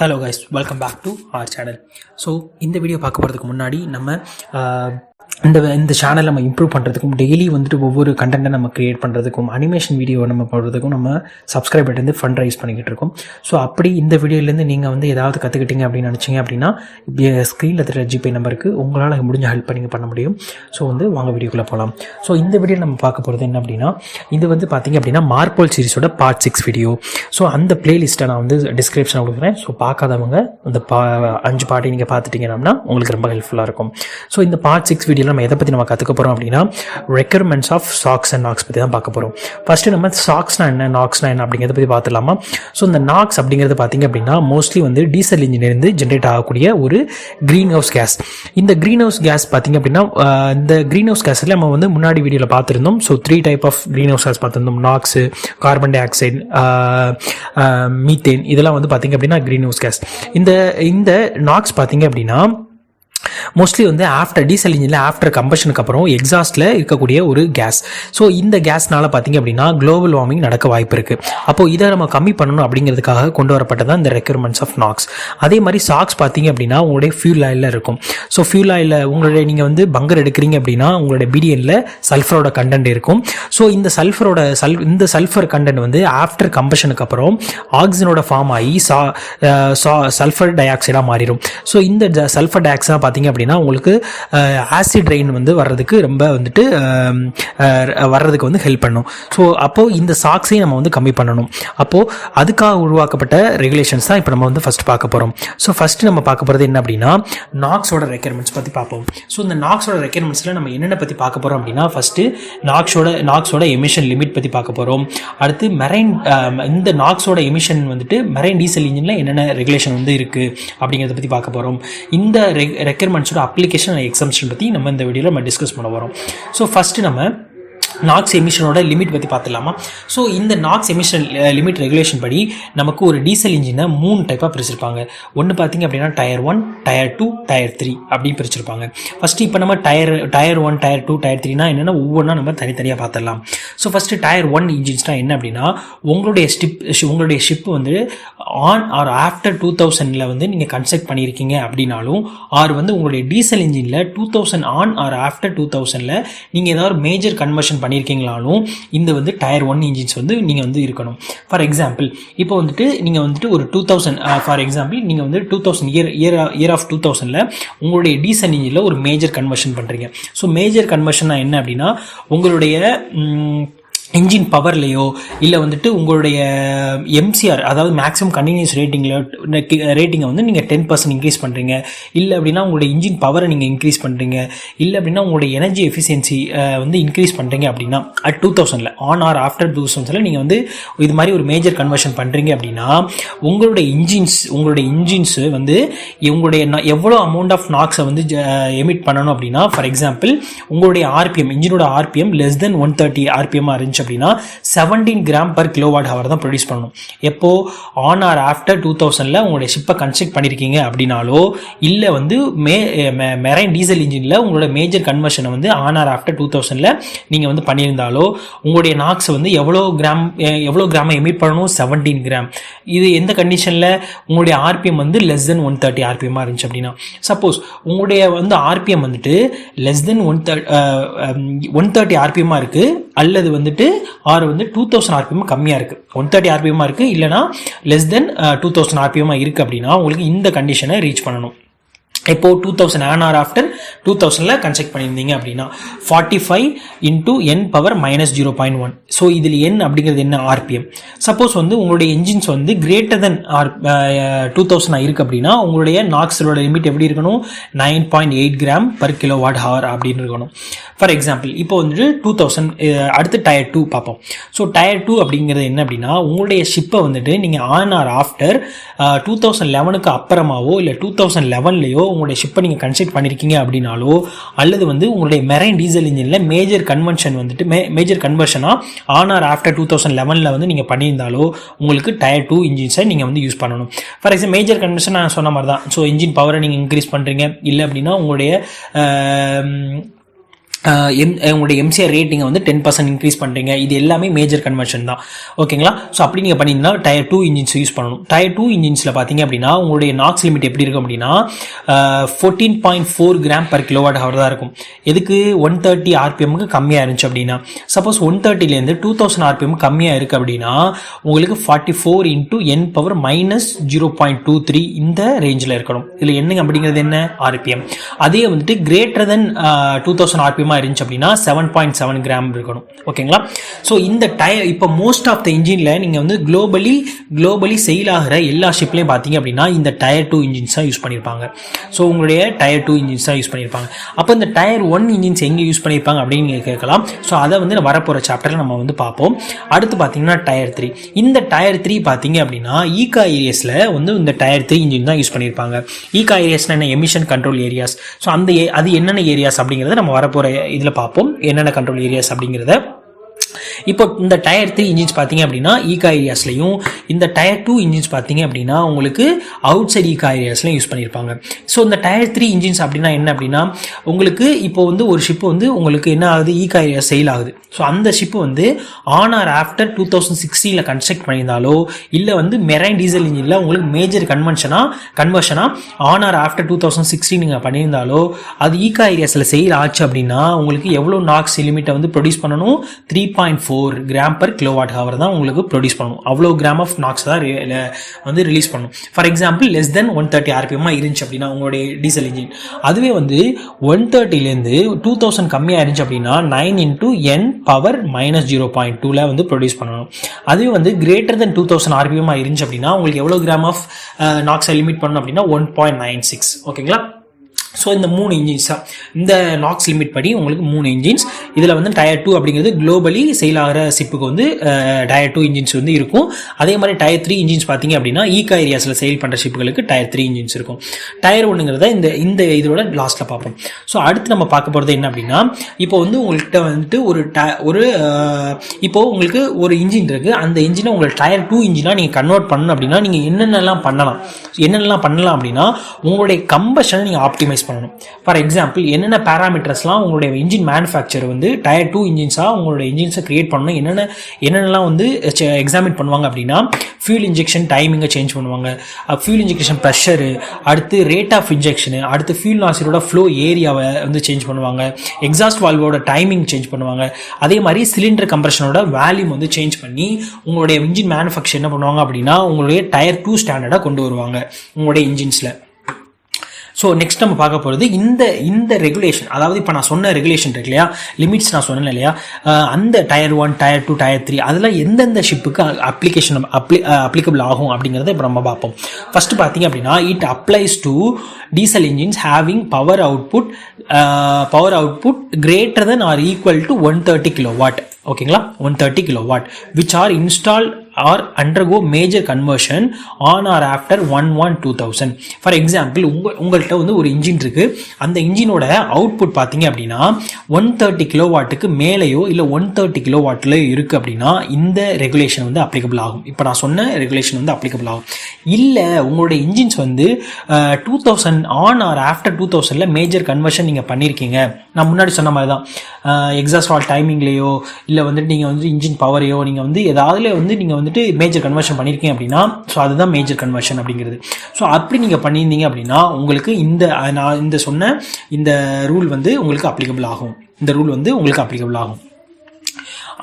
Hello guys, welcome back to our channel. So இந்த வீடியோ பார்க்க போகிறதுக்கு முன்னாடி நம்ம இந்த சேனல் நம்ம இம்ப்ரூவ் பண்ணுறதுக்கும் டெய்லி வந்துட்டு ஒவ்வொரு கண்டென்ட்டை நம்ம க்ரியேட் பண்ணுறதுக்கும் அனிமேஷன் வீடியோ நம்ம போடுறதுக்கும் நம்ம சப்ஸ்கிரைபர் வந்து ஃபண்ட் ரைஸ் பண்ணிக்கிட்டு இருக்கோம். ஸோ அப்படி இந்த வீடியோலேருந்து நீங்கள் வந்து ஏதாவது கற்றுக்கிட்டீங்க அப்படின்னு நினச்சிங்க அப்படின்னா ஸ்க்ரீனில் இருக்கிற ஜிபே நம்பருக்கு உங்களால் முடிஞ்ச ஹெல்ப் நீங்கள் பண்ண முடியும். ஸோ வந்து வாங்க வீடியோக்குள்ளே போகலாம். ஸோ இந்த வீடியோ நம்ம பார்க்க போகிறது என்ன அப்படின்னா, இது வந்து பார்த்திங்க அப்படின்னா மார்பல் சீரிஸோட பார்ட் 6 வீடியோ. ஸோ அந்த பிளேலிஸ்ட்டை நான் வந்து டிஸ்கிரிப்ஷனில் கொடுக்குறேன். ஸோ பார்க்காதவங்க அந்த 5 பார்ட்டி நீங்கள் பார்த்துட்டீங்கன்னா உங்களுக்கு ரொம்ப ஹெல்ப்ஃபுல்லாக இருக்கும். ஸோ இந்த பார்ட் 6 வீடியோ நம்ம எதை பற்றி நம்ம கற்றுக்க போகிறோம் அப்படின்னா, requirements of SOx and NOx பற்றி தான் பார்க்க போகிறோம். ஃபஸ்ட்டு நம்ம சாக்ஸ்னா என்ன, நாக்ஸ்னா என்ன அப்படிங்கிறத பற்றி பார்த்துலாமா. ஸோ இந்த நாக்ஸ் அப்படிங்கிறது பார்த்திங்க அப்படின்னா மோஸ்ட்லி வந்து டீசல் இன்ஜினிலிருந்து ஜென்ரேட் ஆகக்கூடிய ஒரு க்ரீன் ஹவுஸ் கேஸ். இந்த க்ரீன் ஹவுஸ் கேஸ் பார்த்திங்க அப்படின்னா இந்த க்ரீன் ஹவுஸ் கேஸில் நம்ம வந்து முன்னாடி வீடியோவில் பார்த்துருந்தோம். So 3 type of greenhouse gas பார்த்துருந்தோம். NOx, carbon dioxide, methane, இதெல்லாம் வந்து பார்த்திங்க அப்படின்னா க்ரீன் ஹவுஸ் கேஸ். இந்த நாக்ஸ் பார்த்திங்க அப்படின்னா மோஸ்ட்லி வந்து ஆஃப்டர் டீசல் இன்ஜினில் ஆஃப்டர் கம்பஷனுக்கு அப்புறம் எக்ஸாஸ்ட்டில் இருக்கக்கூடிய ஒரு கேஸ். ஸோ இந்த கேஸ்னால பார்த்திங்க அப்படின்னா குளோபல் வார்மிங் நடக்க வாய்ப்பு இருக்குது. அப்போது இதை நம்ம கம்மி பண்ணணும் அப்படிங்கிறதுக்காக கொண்டு வரப்பட்டதான் இந்த ரெக்யர்மெண்ட்ஸ் ஆஃப் நாக்ஸ். அதே மாதிரி சாக்ஸ் பார்த்திங்க அப்படின்னா உங்களுடைய ஃபியூல் ஆயிலில் இருக்கும். ஸோ ஃபியூல் ஆயிலில் உங்களுடைய நீங்கள் வந்து பங்கர் எடுக்கிறீங்க அப்படின்னா உங்களுடைய பிடிஎனில் சல்ஃபரோட கண்டென்ட் இருக்கும். ஸோ இந்த சல்ஃபர் கண்டென்ட் வந்து ஆஃப்டர் கம்பஷனுக்கு அப்புறம் ஆக்சிஜனோட ஃபார்ம் ஆகி சல்ஃபர் டை ஆக்சைடாக மாறிடும். ஸோ இந்த சல்ஃபர் டை ஆக்சைடாக பார்த்திங்க அப்படின்னா உங்களுக்கு ஆசிட் ரெயின் வந்து வர்றதுக்கு ரொம்ப வந்துட்டு வர்றதுக்கு வந்து ஹெல்ப் பண்ணும். ஸோ அப்போது இந்த சாக்ஸையும் நம்ம வந்து கம்மி பண்ணணும். அப்போது அதுக்காக உருவாக்கப்பட்ட ரெகுலேஷன்ஸ் தான் இப்போ நம்ம வந்து ஃபஸ்ட் பார்க்க போகிறோம். ஸோ ஃபஸ்ட்டு நம்ம பார்க்க போகிறது என்ன அப்படின்னா நாக்ஸோட ரெக்யர்மெண்ட்ஸ் பற்றி பார்ப்போம். ஸோ இந்த நாக்ஸோட ரெக்யர்மெண்ட்ஸில் நம்ம என்னென்ன பற்றி பார்க்க போகிறோம் அப்படின்னா, ஃபஸ்ட்டு நாக்ஸோட எமிஷன் லிமிட் பற்றி பார்க்க போகிறோம். அடுத்து இந்த நாக்ஸோட எமிஷன் வந்துட்டு மெரைன் டீசல் இன்ஜினில் என்னென்ன ரெகுலேஷன் வந்து இருக்குது அப்படிங்கிறத பற்றி பார்க்க போகிறோம். இந்த ரெக்யர்மெண்ட்ஸோட அப்ளிகேஷன் அண்ட் எக்ஸம்ஷன் பற்றி நம்ம இந்த வீடியோவில் நம்ம டிஸ்கஸ் பண்ண போகிறோம். ஸோ ஃபஸ்ட்டு நம்ம நாக்ஸ் எமிஷனோட லிமிட் பற்றி பார்த்துலாமா. ஸோ இந்த நாக்ஸ் எமிஷன் லிமிட் ரெகுலேஷன் படி நமக்கு ஒரு டீசல் இன்ஜினை 3 டைப்பாக பிரிச்சிருப்பாங்க. ஒன்று பார்த்திங்க அப்படின்னா டயர் 1, டயர் 2, டயர் 3 அப்படின்னு பிரிச்சிருப்பாங்க. ஃபஸ்ட்டு இப்போ நம்ம டயர் 1, டயர் 2, டயர் 3னா என்னென்னா ஒவ்வொன்றா நம்ம தனித்தனியாக பார்த்துடலாம். ஸோ ஃபஸ்ட்டு டயர் 1 இன்ஜின்ஸ்னால் என்ன அப்படின்னா, உங்களுடைய ஷிப் வந்து ஆன் ஆர் ஆஃப்டர் 2000 வந்து நீங்கள் கன்ஸ்ட்ரக்ட் பண்ணியிருக்கீங்க அப்படின்னாலும், ஆர் வந்து உங்களுடைய டீசல் இன்ஜினில் 2000 ஆன் ஆர் ஆஃப்டர் 2000 நீங்கள் ஏதாவது மேஜர் கன்வர்ஷன் பண்ணியிருக்கீங்களாலும் இந்த வந்து டயர் 1 இன்ஜின்ஸ் வந்து நீங்கள் வந்து இருக்கணும். ஃபார் எக்ஸாம்பிள் இப்போ வந்துட்டு நீங்கள் வந்துட்டு ஒரு 2000 ஃபார் எக்ஸாம்பிள் நீங்கள் வந்து 2000 இயர் ஆஃப் 2000 உங்களுடைய டீசல் இன்ஜினில் ஒரு மேஜர் கன்வர்ஷன் பண்ணுறீங்க. ஸோ மேஜர் கன்வர்ஷன்னா என்ன அப்படின்னா, உங்களுடைய இன்ஜின் பவர்லேயோ இல்லை வந்துட்டு உங்களுடைய எம்சிஆர் அதாவது மேக்ஸிமம் கண்டினியூஸ் ரேட்டிங்கை வந்து நீங்கள் 10% இன்க்ரீஸ் பண்ணுறீங்க. இல்லை அப்படின்னா உங்களுடைய இன்ஜின் பவரை நீங்கள் இன்க்ரீஸ் பண்ணுறீங்க. இல்லை அப்படின்னா உங்களுடைய எனர்ஜி எஃபிஷியன்சி வந்து இன்க்ரீஸ் பண்ணுறீங்க அப்படின்னா அட் 2000 ஆன் ஆர் ஆஃப்டர் 2000 நீங்கள் வந்து இது மாதிரி ஒரு மேஜர் கன்வர்ஷன் பண்ணுறீங்க அப்படின்னா உங்களுடைய இன்ஜின்ஸ் வந்து உங்களுடைய எவ்வளோ அமௌண்ட் ஆஃப் நாக்ஸை வந்து எமிட் பண்ணணும் அப்படின்னா, ஃபார் எக்ஸாம்பிள் உங்களுடைய ஆர்பிஎம் இன்ஜினோட ஆர்பிஎம் less than 130 ஆர்பிஎம்மாக இருந்துச்சு அப்படின்னா 17 கிராம் பர் கிலோவாட் ஹவர் தான் ப்ரொடியூஸ் பண்ணணும். எப்போ ஆன் ஆர் ஆஃப்டர் 2000 உங்களுடைய ஷிப்பை கன்ஸ்ட்ரக்ட் பண்ணியிருக்கீங்க அப்படின்னாலோ, இல்லை வந்து மெரைன் டீசல் இன்ஜினில் உங்களோட மேஜர் கன்வர்ஷனை வந்து ஆன் ஆர் ஆஃப்டர் 2000 நீங்கள் வந்து பண்ணியிருந்தாலோ உங்களுடைய நாக்ஸ் வந்து எவ்வளோ கிராமை எமிட் பண்ணணும், 17 கிராம். இது எந்த கண்டிஷனில் உங்களுடைய ஆர்பிஎம் வந்து less than 130 ஆர்பிஎம்மாக இருந்துச்சு அப்படின்னா, சப்போஸ் உங்களுடைய வந்து ஆர்பிஎம் வந்துட்டு less than 130 ஆர்பிஎம்மாக இருக்குது, அல்லது வந்துட்டு ஆர் வந்து 2000 ஆர்பிஎம் கம்மியாக இருக்குது, 130 ஆர்பிஎம்மாக இருக்குது, இல்லைனா less than 2000 ஆர்பிஎம்மாக இருக்குது அப்படின்னா உங்களுக்கு இந்த கண்டிஷனை ரீச் பண்ணணும். இப்போ 2000 ஆன் ஆர் ஆஃப்டர் 2000 கன்ஸ்ட்ரக்ட் பண்ணியிருந்தீங்க அப்படின்னா 45 × n⁻⁻0.1. ஸோ இதில் n அப்படிங்கிறது என்ன, ஆர்பிஎம். சப்போஸ் வந்து உங்களுடைய இன்ஜின்ஸ் வந்து கிரேட்டர் தென் 2000 இருக்குது அப்படின்னா உங்களுடைய நாக்ஸோட லிமிட் எப்படி இருக்கணும், 9.8 கிராம் பர் கிலோவாட் ஹவர் அப்படின்னு இருக்கணும். ஃபார் எக்ஸாம்பிள் இப்போ வந்துட்டு 2000 அடுத்து டயர் 2 பார்ப்போம். ஸோ டயர் 2 அப்படிங்கிறது என்ன அப்படின்னா, உங்களுடைய ஷிப்பை வந்துட்டு நீங்கள் ஆன் ஆர் ஆஃப்டர் 2011 அப்புறமாவோ இல்லை 2011 உங்களுடைய ஷிப்பை நீங்கள் கன்ஸ்ட்ரக்ட் பண்ணியிருக்கீங்க அப்படின்னாலோ, அல்லது வந்து உங்களுடைய மெரைன் டீசல் இன்ஜினில் மேஜர் கன்வர்ஷனாக ஆன் ஆர் ஆஃப்டர் 2011 வந்து நீங்கள் பண்ணியிருந்தாலோ உங்களுக்கு டயர் 2 இன்ஜின்ஸை நீங்கள் வந்து யூஸ் பண்ணணும். ஃபார் எக்ஸாம்பிள் மேஜர் கன்வர்ஷன் நான் சொன்ன மாதிரி தான். ஸோ இன்ஜின் பவரை நீங்கள் இன்க்ரீஸ் பண்ணுறீங்க, இல்லை அப்படின்னா உங்களுடைய உங்களுடைய எம்சிஆர் ரேட்டிங்கை வந்து 10% இன்க்ரீஸ் பண்ணுறீங்க. இது எல்லாமே மேஜர் கன்வர்ஷன் தான். ஓகேங்களா? ஸோ அப்படி நீங்கள் பண்ணிங்கன்னா டயர் 2 இன்ஜின்ஸ் யூஸ் பண்ணணும். டயர் 2 இன்ஜின்ஸில் பார்த்தீங்க அப்படின்னா உங்களுடைய நாக்ஸ் லிமிட் எப்படி இருக்கும் அப்படின்னா 14.4 கிராம் per கிலோவாட் ஹவர் தான் இருக்கும். எதுக்கு 130 ஆர்பிஎம்க்கு கம்மியாக இருந்துச்சு அப்படின்னா, சப்போஸ் 130லேருந்து 2000 ஆர்பிஎம் கம்மியாக இருக்குது அப்படின்னா உங்களுக்கு 44 × (-0.23) இந்த ரேஞ்சில் இருக்கணும். இதில் என்னங்க அப்படிங்கிறது என்ன? ஆர்பிஎம். அதே வந்துட்டு கிரேட்டர் தென் 2000 ஆர்பிஎம் இருந்துச்சு அப்படின்னா 7.7 கிராம் இருக்கணும். ஓகேங்களா? ஸோ இந்த டயர் இப்போ மோஸ்ட் ஆஃப் த இன்ஜினில் நீங்கள் வந்து குளோபலி செயில் ஆகிற எல்லா ஷிப்லையும் பார்த்தீங்க அப்படின்னா இந்த டயர் 2 இன்ஜின்ஸ் தான் யூஸ் பண்ணியிருப்பாங்க. ஸோ உங்களுடைய டயர் 2 இன்ஜின்ஸ் தான் யூஸ் பண்ணியிருப்பாங்க. அப்போ இந்த டயர் 1 இன்ஜின்ஸ் எங்கே யூஸ் பண்ணியிருப்பாங்க அப்படின்னு நீங்கள் கேட்கலாம். ஸோ அதை வந்து வரப்போகிற சாப்டரில் நம்ம வந்து பார்ப்போம். அடுத்து பார்த்தீங்கன்னா டயர் 3. இந்த டயர் 3 பார்த்தீங்க அப்படின்னா ஈகா ஏரியாஸில் வந்து இந்த டயர் 3 இன்ஜின் தான் யூஸ் பண்ணியிருப்பாங்க. ஈகா ஏரியாஸ்னா என்ன? Emission control areas. ஸோ அது என்னென்ன ஏரியாஸ் அப்படிங்கிறத நம்ம வரப்போகிற இதில் பார்ப்போம், என்னென்ன கண்ட்ரோல் ஏரியாஸ் அப்படிங்கிறத. இப்போ இந்த டயர் 3 இன்ஜின்ஸ் பார்த்தீங்க அப்படின்னா ஈகா ஏரியாஸ்லையும், இந்த டயர் 2 இன்ஜின்ஸ் பார்த்தீங்க அப்படின்னா உங்களுக்கு அவுட் சைட் ஈகா ஏரியாஸ்லையும் யூஸ் பண்ணியிருப்பாங்க. ஸோ இந்த டயர் 3 இன்ஜின்ஸ் அப்படின்னா என்ன அப்படின்னா உங்களுக்கு இப்போ வந்து ஒரு ஷிப்பு வந்து உங்களுக்கு என்ன ஆகுது? ஈகா ஏரியா செயில் ஆகுது. ஸோ அந்த ஷிப்பு வந்து ஆன் ஆர் ஆஃப்டர் 2016 கன்ஸ்ட்ரக்ட் பண்ணியிருந்தாலோ இல்லை வந்து மெரைன் டீசல் இன்ஜினில் உங்களுக்கு மேஜர் கன்வர்ஷனாக ஆன் ஆர் ஆஃப்டர் 2016 நீங்கள் பண்ணியிருந்தாலோ அது ஈகா ஏரியாஸில் செயில் ஆச்சு அப்படின்னா உங்களுக்கு எவ்வளோ நாக்ஸ் லிமிட்டை வந்து ப்ரொடியூஸ் பண்ணணும்? 3.4 கிராம் per கிலோவாட் ஹவர் தான் உங்களுக்கு ப்ரொடியூஸ் பண்ணணும். அவ்வளோ கிராம் ஆஃப் நாக்ஸ் தான் வந்து ரிலீஸ் பண்ணணும். For example less than 130 RPM இருந்துச்சு அப்படின்னா உங்களுடைய டீசல் இன்ஜின், அதுவே வந்து 130லேருந்து 2000 கம்மியாக இருந்துச்சு அப்படின்னா 9 × (n⁻−0.2) வந்து ப்ரொடியூஸ் பண்ணணும். அதுவே வந்து கிரேட்டர் தென் 2000 ஆர்பிஎம் இருந்துச்சு அப்படின்னா உங்களுக்கு எவ்வளோ கிராம் ஆஃப் நாக்ஸை லிமிட் பண்ணணும் அப்படின்னா 1.96. ஓகேங்களா? ஸோ இந்த 3 இன்ஜின்ஸ் தான் இந்த நாக்ஸ் லிமிட் படி உங்களுக்கு 3 இன்ஜின்ஸ். இதில் வந்து டயர் 2 அப்படிங்கிறது குளோபலி செயில் ஆகிற ஷிப்புக்கு வந்து டயர் 2 இன்ஜின்ஸ் வந்து இருக்கும். அதே மாதிரி டயர் 3 இன்ஜின்ஸ் பார்த்தீங்க அப்படின்னா ஈகா ஏரியாஸில் செயில் பண்ணுற ஷிப்புகளுக்கு டயர் 3 இன்ஜின்ஸ் இருக்கும். டயர் 1ங்கிறத இந்த இதோட லாஸ்ட்டில் பார்ப்போம். ஸோ அடுத்து நம்ம பார்க்க போகிறது என்ன அப்படின்னா இப்போ வந்து உங்கள்கிட்ட வந்துட்டு இப்போ உங்களுக்கு ஒரு இன்ஜின் இருக்குது. அந்த இன்ஜினை உங்களுக்கு டயர் 2 இன்ஜினாக நீங்கள் கன்வெர்ட் பண்ணணும் அப்படின்னா நீங்கள் என்னென்னலாம் பண்ணலாம் அப்படின்னா உங்களுடைய கம்பஷனை நீங்கள் ஆப்டிமைஸ் பண்ணணும். ஃபார் எக்ஸாம்பிள் என்னென்ன பேராமீட்டர்ஸ்லாம் உங்களுடைய இன்ஜின் மேனுஃபேக்சர் வந்து டயர் 2 இன்ஜின்ஸாக உங்களுடைய இன்ஜின்ஸை கிரியேட் பண்ணணும், என்னென்னலாம் வந்து எக்ஸாமின் பண்ணுவாங்க அப்படின்னா ஃபியூல் இன்ஜெக்ஷன் டைமிங்கை சேஞ்ச் பண்ணுவாங்க, ஃபியூல் இன்ஜெக்ஷன் ப்ரெஷரு, அடுத்து ரேட் ஆஃப் இன்ஜெக்ஷனு, அடுத்து ஃபியூல் நாசிலோட ஃப்ளோ ஏரியாவை வந்து சேஞ்ச் பண்ணுவாங்க, எக்ஸாஸ்ட் வால்வோட டைமிங் சேஞ்ச் பண்ணுவாங்க, அதே மாதிரி சிலிண்டர் கம்ப்ரெஷனோட வேல்யூம் வந்து சேஞ்ச் பண்ணி உங்களுடைய இன்ஜின் மேனுஃபேக்சர் என்ன பண்ணுவாங்க அப்படின்னா உங்களுடைய டயர் 2 ஸ்டாண்டர்டாக கொண்டு வருவாங்க உங்களுடைய இன்ஜின்ஸில். ஸோ நெக்ஸ்ட் நம்ம பார்க்க போகிறது இந்த ரெகுலேஷன், அதாவது இப்போ நான் சொன்ன ரெகுலேஷன் இருக்கு இல்லையா, லிமிட்ஸ் நான் சொன்னேன் இல்லையா, அந்த டயர் 1, டயர் 2, டயர் 3 அதெல்லாம் எந்தெந்த ஷிப்புக்கு அப்ளிகபிள் ஆகும் அப்படிங்கிறத இப்போ நம்ம பார்ப்போம். ஃபர்ஸ்ட் பார்த்தீங்க அப்படின்னா it applies to diesel engines having power output greater than or equal to 130 kilowatt. ஓகேங்களா? 130 kilowatt which are install or undergo major conversion on or after 1/1/2000. For example உங்கள்கிட்ட வந்து ஒரு இன்ஜின் இருக்கு, அந்த இன்ஜினோட அவுட்புட் பார்த்தீங்க அப்படின்னா 130 கிலோவாட்டுக்கு மேலேயோ இல்லை 130 கிலோவாட்லையோ இருக்குது அப்படின்னா இந்த ரெகுலேஷன் வந்து அப்ளிகபிள் ஆகும். இப்போ நான் சொன்ன ரெகுலேஷன் வந்து அப்ளிகபிள் ஆகும். இல்லை உங்களுடைய இன்ஜின்ஸ் வந்து 2000 on or after 2000 major conversion நீங்கள் பண்ணியிருக்கீங்க, நான் முன்னாடி சொன்ன மாதிரி தான் எக்ஸாஸ்ட் வால் டைமிங்லேயோ இல்லை வந்துட்டு நீங்கள் வந்து இன்ஜின் பவரையோ நீங்கள் வந்து ஏதாவது வந்து நீங்கள் வந்துட்டு மேஜர் கன்வர்ஷன் பண்ணியிருக்கீங்க அப்படின்னா ஸோ அதுதான் மேஜர் கன்வர்ஷன் அப்படிங்கிறது. ஸோ அப்படி நீங்கள் பண்ணியிருந்தீங்க அப்படின்னா உங்களுக்கு நான் சொன்ன இந்த ரூல் வந்து உங்களுக்கு அப்ளிகபிள் ஆகும்.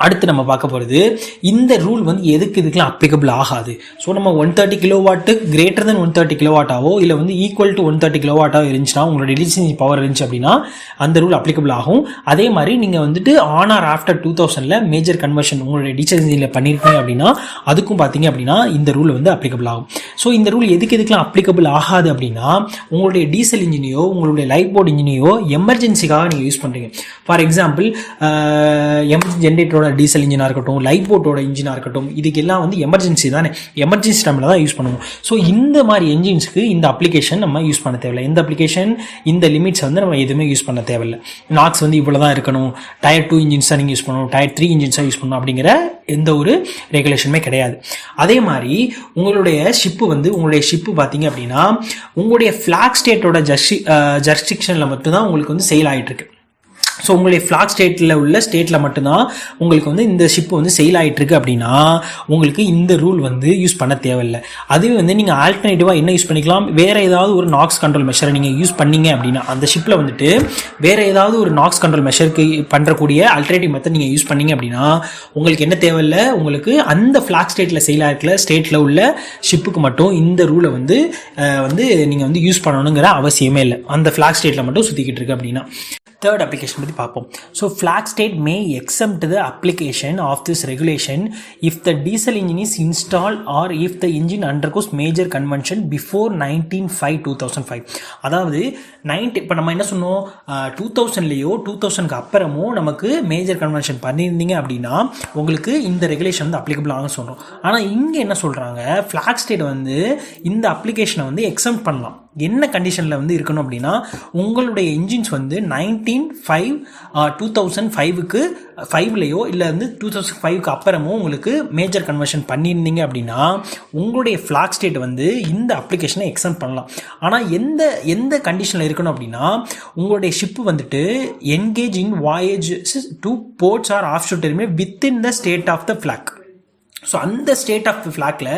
அடுத்து நம்ம பார்க்க போகிறது இந்த ரூல் வந்து இதுக்கெல்லாம் அப்ளிகபிள் ஆகாது. ஸோ நம்ம 130 கிலோவாட்டு கிரேட்டர் தென் 130 கிலோவாட்டாவோ இல்லை வந்து ஈக்குவல் டு 130 கிலோவாட்டாவோ இருந்துச்சுன்னா உங்களோட டீசல் பவர் இருந்துச்சு அப்படின்னா அந்த ரூல் அப்ளிகபிள் ஆகும். அதே மாதிரி நீங்கள் வந்துட்டு on or after 2000 major conversion உங்களுடைய டீசல் இன்ஜினில் பண்ணியிருக்கீங்க அப்படின்னா அதுக்கும் பார்த்தீங்க அப்படின்னா இந்த ரூல் வந்து அப்ளிகபிள் ஆகும். ஸோ இந்த ரூல் எதுக்கெல்லாம் அப்ளிகபிள் ஆகாது அப்படின்னா உங்களுடைய டீசல் இன்ஜினையோ உங்களுடைய லைஃப் போர்ட் இன்ஜினையோ எமர்ஜென்சிக்காக நீங்கள் யூஸ் பண்ணுறீங்க. ஃபார் எக்ஸாம்பிள் எமர்ஜென்சி ஜென்ரேட்டரோட டீசல் இன்ஜினாக இருக்கட்டும், லைட் போட்டோட இன்ஜினாக இருக்கட்டும், இதுக்கெல்லாம் வந்து எமர்ஜென்சி தானே, எமர்ஜென்சி டைமில் தான் யூஸ் பண்ணுவோம். ஸோ இந்த மாதிரி என்ஜின்ஸ்க்கு இந்த அப்ளிகேஷன் நம்ம யூஸ் பண்ண தேவையில்லை. இந்த அப்ளிகேஷன் இந்த லிமிட்ஸ் வந்து நம்ம எதுவுமே யூஸ் பண்ண தேவையில்லை. நாக்ஸ் வந்து இவ்வளோ தான் இருக்கணும், டயர் 2 இன்ஜின்ஸாக நீங்கள் யூஸ் பண்ணணும், டயர் 3 இன்ஜின்ஸாக யூஸ் பண்ணணும் அப்படிங்கிற எந்த ஒரு ரெகுலேஷனுமே கிடையாது. அதே மாதிரி உங்களுடைய ஷிப்பு பார்த்தீங்க அப்படின்னா உங்களுடைய ஃபிளாக் ஸ்டேட்டோட ஜஸ்டிக்ஷனில் மட்டும்தான் உங்களுக்கு வந்து சேல் ஆகிட்டு இருக்கு. ஸோ உங்களுடைய ஃப்ளாக் ஸ்டேட்டில் மட்டும்தான் உங்களுக்கு வந்து இந்த ஷிப் வந்து செயில் ஆகிட்டு இருக்கு அப்படின்னா உங்களுக்கு இந்த ரூல் வந்து யூஸ் பண்ண தேவையில்லை. அதுவே வந்து நீங்கள் ஆல்டர்னேட்டிவாக என்ன யூஸ் பண்ணிக்கலாம், வேறு ஏதாவது ஒரு நாக்ஸ் கண்ட்ரோல் மெஷரை நீங்கள் யூஸ் பண்ணீங்க அப்படின்னா அந்த ஷிப்பில் வந்துட்டு வேறு ஏதாவது ஒரு நாக்ஸ் கண்ட்ரோல் மெஷருக்கு பண்ணுறக்கூடிய ஆல்டர்னேட்டிவ் மெத்தட் நீங்கள் யூஸ் பண்ணீங்க அப்படின்னா உங்களுக்கு என்ன தேவையில்லை, உங்களுக்கு அந்த ஃப்ளாக் ஸ்டேட்டில் செயில் ஆகிருக்கல ஸ்டேட்டில் உள்ள ஷிப்புக்கு மட்டும் இந்த ரூலை வந்து நீங்கள் வந்து யூஸ் பண்ணணுங்கிற அவசியமே இல்லை. அந்த ஃப்ளாக் ஸ்டேட்டில் மட்டும் சுற்றிக்கிட்டு இருக்கு அப்படின்னா. தேர்ட் அப்ளிகேஷன் பற்றி பார்ப்போம். So flag state may exempt the application of this regulation if the diesel engine is install or if the engine undergoes major convention before 1905. அதாவது இப்போ நம்ம என்ன சொன்னோம், 2000லேயோ 2000க்கு அப்புறமோ நமக்கு மேஜர் கன்வென்ஷன் பண்ணியிருந்தீங்க அப்படின்னா உங்களுக்கு இந்த ரெகுலேஷன் வந்து அப்ளிகபிள் ஆகும் சொல்கிறோம். ஆனால் இங்கே என்ன சொல்கிறாங்க, ஃப்ளாக் ஸ்டேட் வந்து இந்த அப்ளிகேஷனை வந்து எக்ஸம்ட் பண்ணலாம். என்ன கண்டிஷனில் வந்து இருக்கணும் அப்படின்னா உங்களுடைய இன்ஜின்ஸ் வந்து 2005க்கு 5லையோ இல்லை வந்து 2005க்கு அப்புறமோ உங்களுக்கு மேஜர் கன்வர்ஷன் பண்ணியிருந்தீங்க அப்படின்னா உங்களுடைய ஃப்ளாக் ஸ்டேட் வந்து இந்த அப்ளிகேஷனை எக்ஸம்ட் பண்ணலாம். ஆனால் எந்த கண்டிஷனில் இருக்கணும் அப்படின்னா உங்களுடைய ஷிப் வந்துட்டு engage in voyage to ports or offshore terminal within the state of the flag. So அந்த ஸ்டேட் ஆஃப் ஃப்ளாக்ல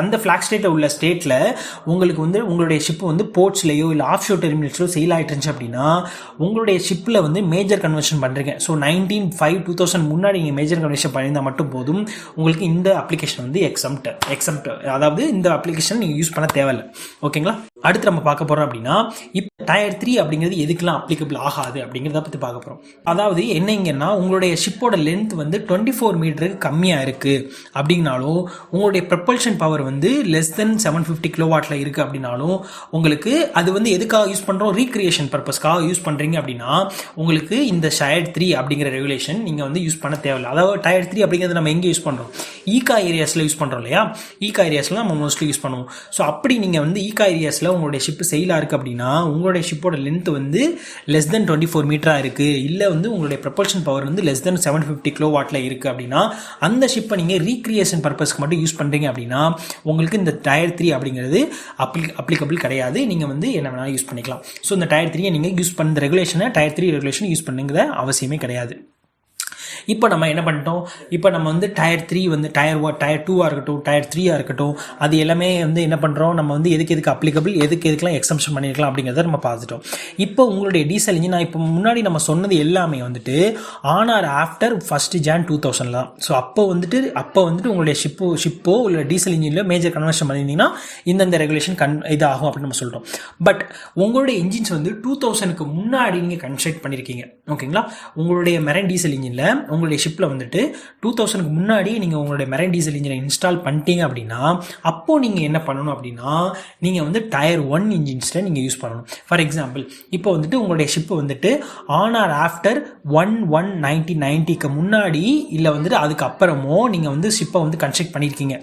அந்த ஃப்ளாக் ஸ்டேட்டில் உள்ள ஸ்டேட்டில் உங்களுக்கு வந்து உங்களுடைய ஷிப் வந்து போர்ட்ஸ்லையோ இல்லை ஆஃப் ஷோர் டெர்மினல்ஸ்லையோ செயில் ஆகிட்டு இருந்துச்சு அப்படின்னா உங்களுடைய ஷிப்பில் வந்து மேஜர் கன்வர்ஷன் பண்ணுறீங்க. ஸோ 2000 முன்னாடி நீங்கள் மேஜர் கன்வர்ஷன் பண்ணியிருந்தால் மட்டும் போதும் உங்களுக்கு இந்த அப்ளிகேஷன் வந்து எக்ஸம்ட் அதாவது இந்த அப்ளிகேஷன் நீங்கள் யூஸ் பண்ண தேவையில்லை. ஓகேங்களா. அடுத்து நம்ம பார்க்க போகிறோம் அப்படின்னா இப்போ டயர் 3 அப்படிங்கிறது எதுக்கெல்லாம் அப்ளிகபிள் ஆகாது அப்படிங்கிறத பற்றி பார்க்க போகிறோம். அதாவது என்னங்கன்னா உங்களுடைய ஷிப்போட லென்த் வந்து 24 மீட்டருக்கு கம்மியாக இருக்குது அப்படின்னாலும் உங்களுடைய ப்ரொபல்ஷன் பவர் வந்து லெஸ் தென் 750 கிலோவாட்டில் இருக்குது அப்படின்னாலும் உங்களுக்கு அது வந்து எதுக்காக யூஸ் பண்ணுறோம், ரீக்ரியேஷன் பர்பஸ்க்காக யூஸ் பண்ணுறீங்க அப்படின்னா உங்களுக்கு இந்த டயர் 3 அப்படிங்கிற ரெகுலேஷன் நீங்கள் வந்து யூஸ் பண்ண தேவையில்லை. அதாவது டயர் 3 அப்படிங்கிறது நம்ம எங்கே யூஸ் பண்ணுறோம், ஈகா ஏரியாஸில் யூஸ் பண்ணுறோம் இல்லையா, ஈகா ஏரியாஸில் நம்ம மோஸ்ட்லி யூஸ் பண்ணுவோம். ஸோ அப்படி நீங்கள் வந்து ஈகா ஏரியாஸில் உங்களுடைய ஷிப் செயிலாக இருக்குது அப்படின்னா உங்களுடைய ஷிப்போட லென்த் வந்து லெஸ் தென் 24 மீட்டராக இருக்குது, இல்லை வந்து உங்களுடைய ப்ரொபல்ஷன் பவர் வந்து லெஸ் தென் 750 கிலோவாட்டில் இருக்குது அப்படின்னா அந்த ஷிப்பை நீங்கள் ரீக்ரியேஷன் பர்பஸ்க்கு மட்டும் யூஸ் பண்ணுறீங்க அப்படின்னா உங்களுக்கு இந்த டயர் 3 அப்படிங்கிறது அப்ளிகபிள் கிடையாது. நீங்கள் வந்து என்ன வேணாலும் யூஸ் பண்ணிக்கலாம். ஸோ இந்த டயர் 3 நீங்கள் யூஸ் பண்ணுற ரெகுலேஷனை டயர் 3 ரெகுலேஷன் யூஸ் பண்ணுங்கிற அவசியமே கிடையாது. இப்போ நம்ம என்ன பண்ணிட்டோம், இப்போ நம்ம வந்து டயர் 3 வந்து டயர் 2ஆக இருக்கட்டும் டயர் 3ஆக இருக்கட்டும் அது எல்லாமே வந்து என்ன பண்ணுறோம், நம்ம வந்து எதுக்கு அப்ளிகபிள் எதுக்கெல்லாம் எக்ஸம்ஷன் பண்ணியிருக்கலாம் அப்படிங்கிறத நம்ம பார்த்துட்டோம். இப்போ உங்களுடைய டீசல் இன்ஜின் நான் இப்போ முன்னாடி நம்ம சொன்னது எல்லாமே வந்துட்டு ஆன் ஆர் ஆஃப்டர் 1 Jan 2000 தான். ஸோ அப்போ வந்துட்டு உங்களுடைய ஷிப்போ இல்லை டீசல் இன்ஜினில் மேஜர் கன்வர்ஷன் பண்ணியிருந்தீங்கன்னா இந்த ரெகுலேஷன் இதாகும் அப்படின்னு நம்ம சொல்கிறோம். பட் உங்களுடைய இன்ஜின்ஸ் வந்து 2000க்கு முன்னாடி நீங்கள் கன்ஸ்ட்ரக்ட் பண்ணியிருக்கீங்க. ஓகேங்களா. உங்களுடைய மெரைன் டீசல் இன்ஜினில் உங்களுடைய ஷிப்பில் வந்துட்டு 2000க்கு முன்னாடி நீங்கள் உங்களுடைய மெரைன் டீசல் இன்ஜினை இன்ஸ்டால் பண்ணிட்டீங்க அப்படின்னா அப்போது நீங்கள் என்ன பண்ணணும் அப்படின்னா நீங்கள் வந்து டயர் 1 இன்ஜின்ஸில் நீங்கள் யூஸ் பண்ணணும். ஃபார் எக்ஸாம்பிள் இப்போ வந்துட்டு உங்களுடைய ஷிப்பு வந்துட்டு ஆன் ஆர் ஆஃப்டர் 1/1/1990க்கு முன்னாடி இல்லை வந்துட்டு அதுக்கப்புறமோ நீங்கள் வந்து ஷிப்பை வந்து கன்ஸ்ட்ரக்ட் பண்ணியிருக்கீங்க.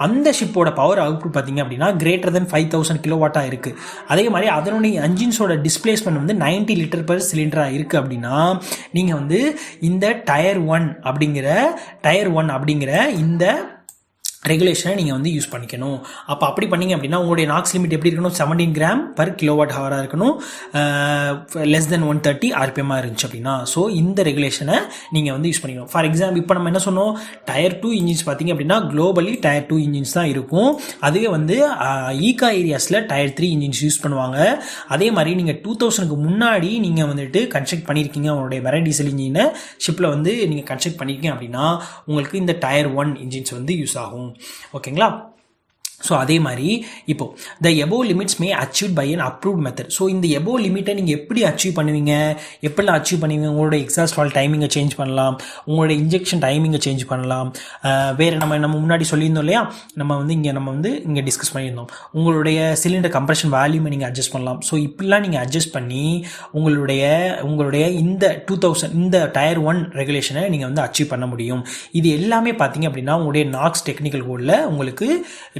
அந்த ஷிப்போட பவர் அவுட்புட் பார்த்தீங்க அப்படின்னா கிரேட்டர் தென் 5000 கிலோவாட்டாக இருக்குது. அதே மாதிரி அதனுடைய என்ஜின்ஸோட டிஸ்பிளேஸ்மெண்ட் வந்து 90 லிட்டர் பெர் சிலிண்டராக இருக்குது அப்படின்னா நீங்கள் வந்து இந்த டயர் 1 அப்படிங்கிற இந்த ரெகுலேஷனை நீங்கள் வந்து யூஸ் பண்ணிக்கணும். அப்போ அப்படி பண்ணிங்க அப்படின்னா உங்களுடைய நாக்ஸ் லிமிட் எப்படி இருக்கணும், 17 கிராம் பர் கிலோவாட் ஹவராக இருக்கணும், லெஸ் தென் 130 RPM இருந்துச்சு அப்படின்னா. ஸோ இந்த ரெகுலேஷனை நீங்கள் வந்து யூஸ் பண்ணிக்கணும். ஃபார் எக்ஸாம்பிள் இப்போ நம்ம என்ன சொன்னோம், டயர் 2 இன்ஜின்ஸ் பார்த்தீங்க அப்படின்னா குளோபலி டயர் 2 இன்ஜின்ஸ் தான் இருக்கும். அதுவே வந்து ஈகா ஏரியாஸில் டயர் 3 இன்ஜின்ஸ் யூஸ் பண்ணுவாங்க. அதே மாதிரி நீங்கள் 2000க்கு முன்னாடி நீங்கள் வந்துட்டு கன்ஸ்ட்ரக்ட் பண்ணியிருக்கீங்க உங்களுடைய மெரைன் டீசல் இன்ஜினை ஷிப்பில் வந்து நீங்கள் கன்ஸ்ட்ரக்ட் பண்ணியிருக்கீங்க அப்படின்னா உங்களுக்கு இந்த டயர் 1 இன்ஜின்ஸ் வந்து யூஸ் ஆகும். ஓகேங்களா. ஸோ அதே மாதிரி இப்போ the above limits may achieve by an approved method. So இந்த எபோவ் லிமிட்டை நீங்கள் எப்படி அச்சீவ் பண்ணுவீங்க, எப்படிலாம் அச்சீவ் பண்ணுவீங்க, உங்களோட எக்ஸாஸ்ட் வால்வ் டைமிங்கை சேஞ்ச் பண்ணலாம், உங்களோட இன்ஜெக்ஷன் டைமிங்கை சேஞ்ச் பண்ணலாம். வேறு நம்ம முன்னாடி சொல்லியிருந்தோம் இல்லையா, நம்ம வந்து இங்கே டிஸ்கஸ் பண்ணியிருந்தோம் உங்களுடைய சிலிண்டர் கம்ப்ரெஷன் வேல்யூமை நீங்கள் அட்ஜஸ்ட் பண்ணலாம். ஸோ இப்படிலாம் நீங்கள் அட்ஜஸ்ட் பண்ணி உங்களுடைய இந்த 2000 இந்த டயர் 1 ரெகுலேஷனை நீங்கள் வந்து அச்சீவ் பண்ண முடியும். இது எல்லாமே பார்த்தீங்க அப்படின்னா உங்களுடைய நாக்ஸ் டெக்னிக்கல் கோடில் உங்களுக்கு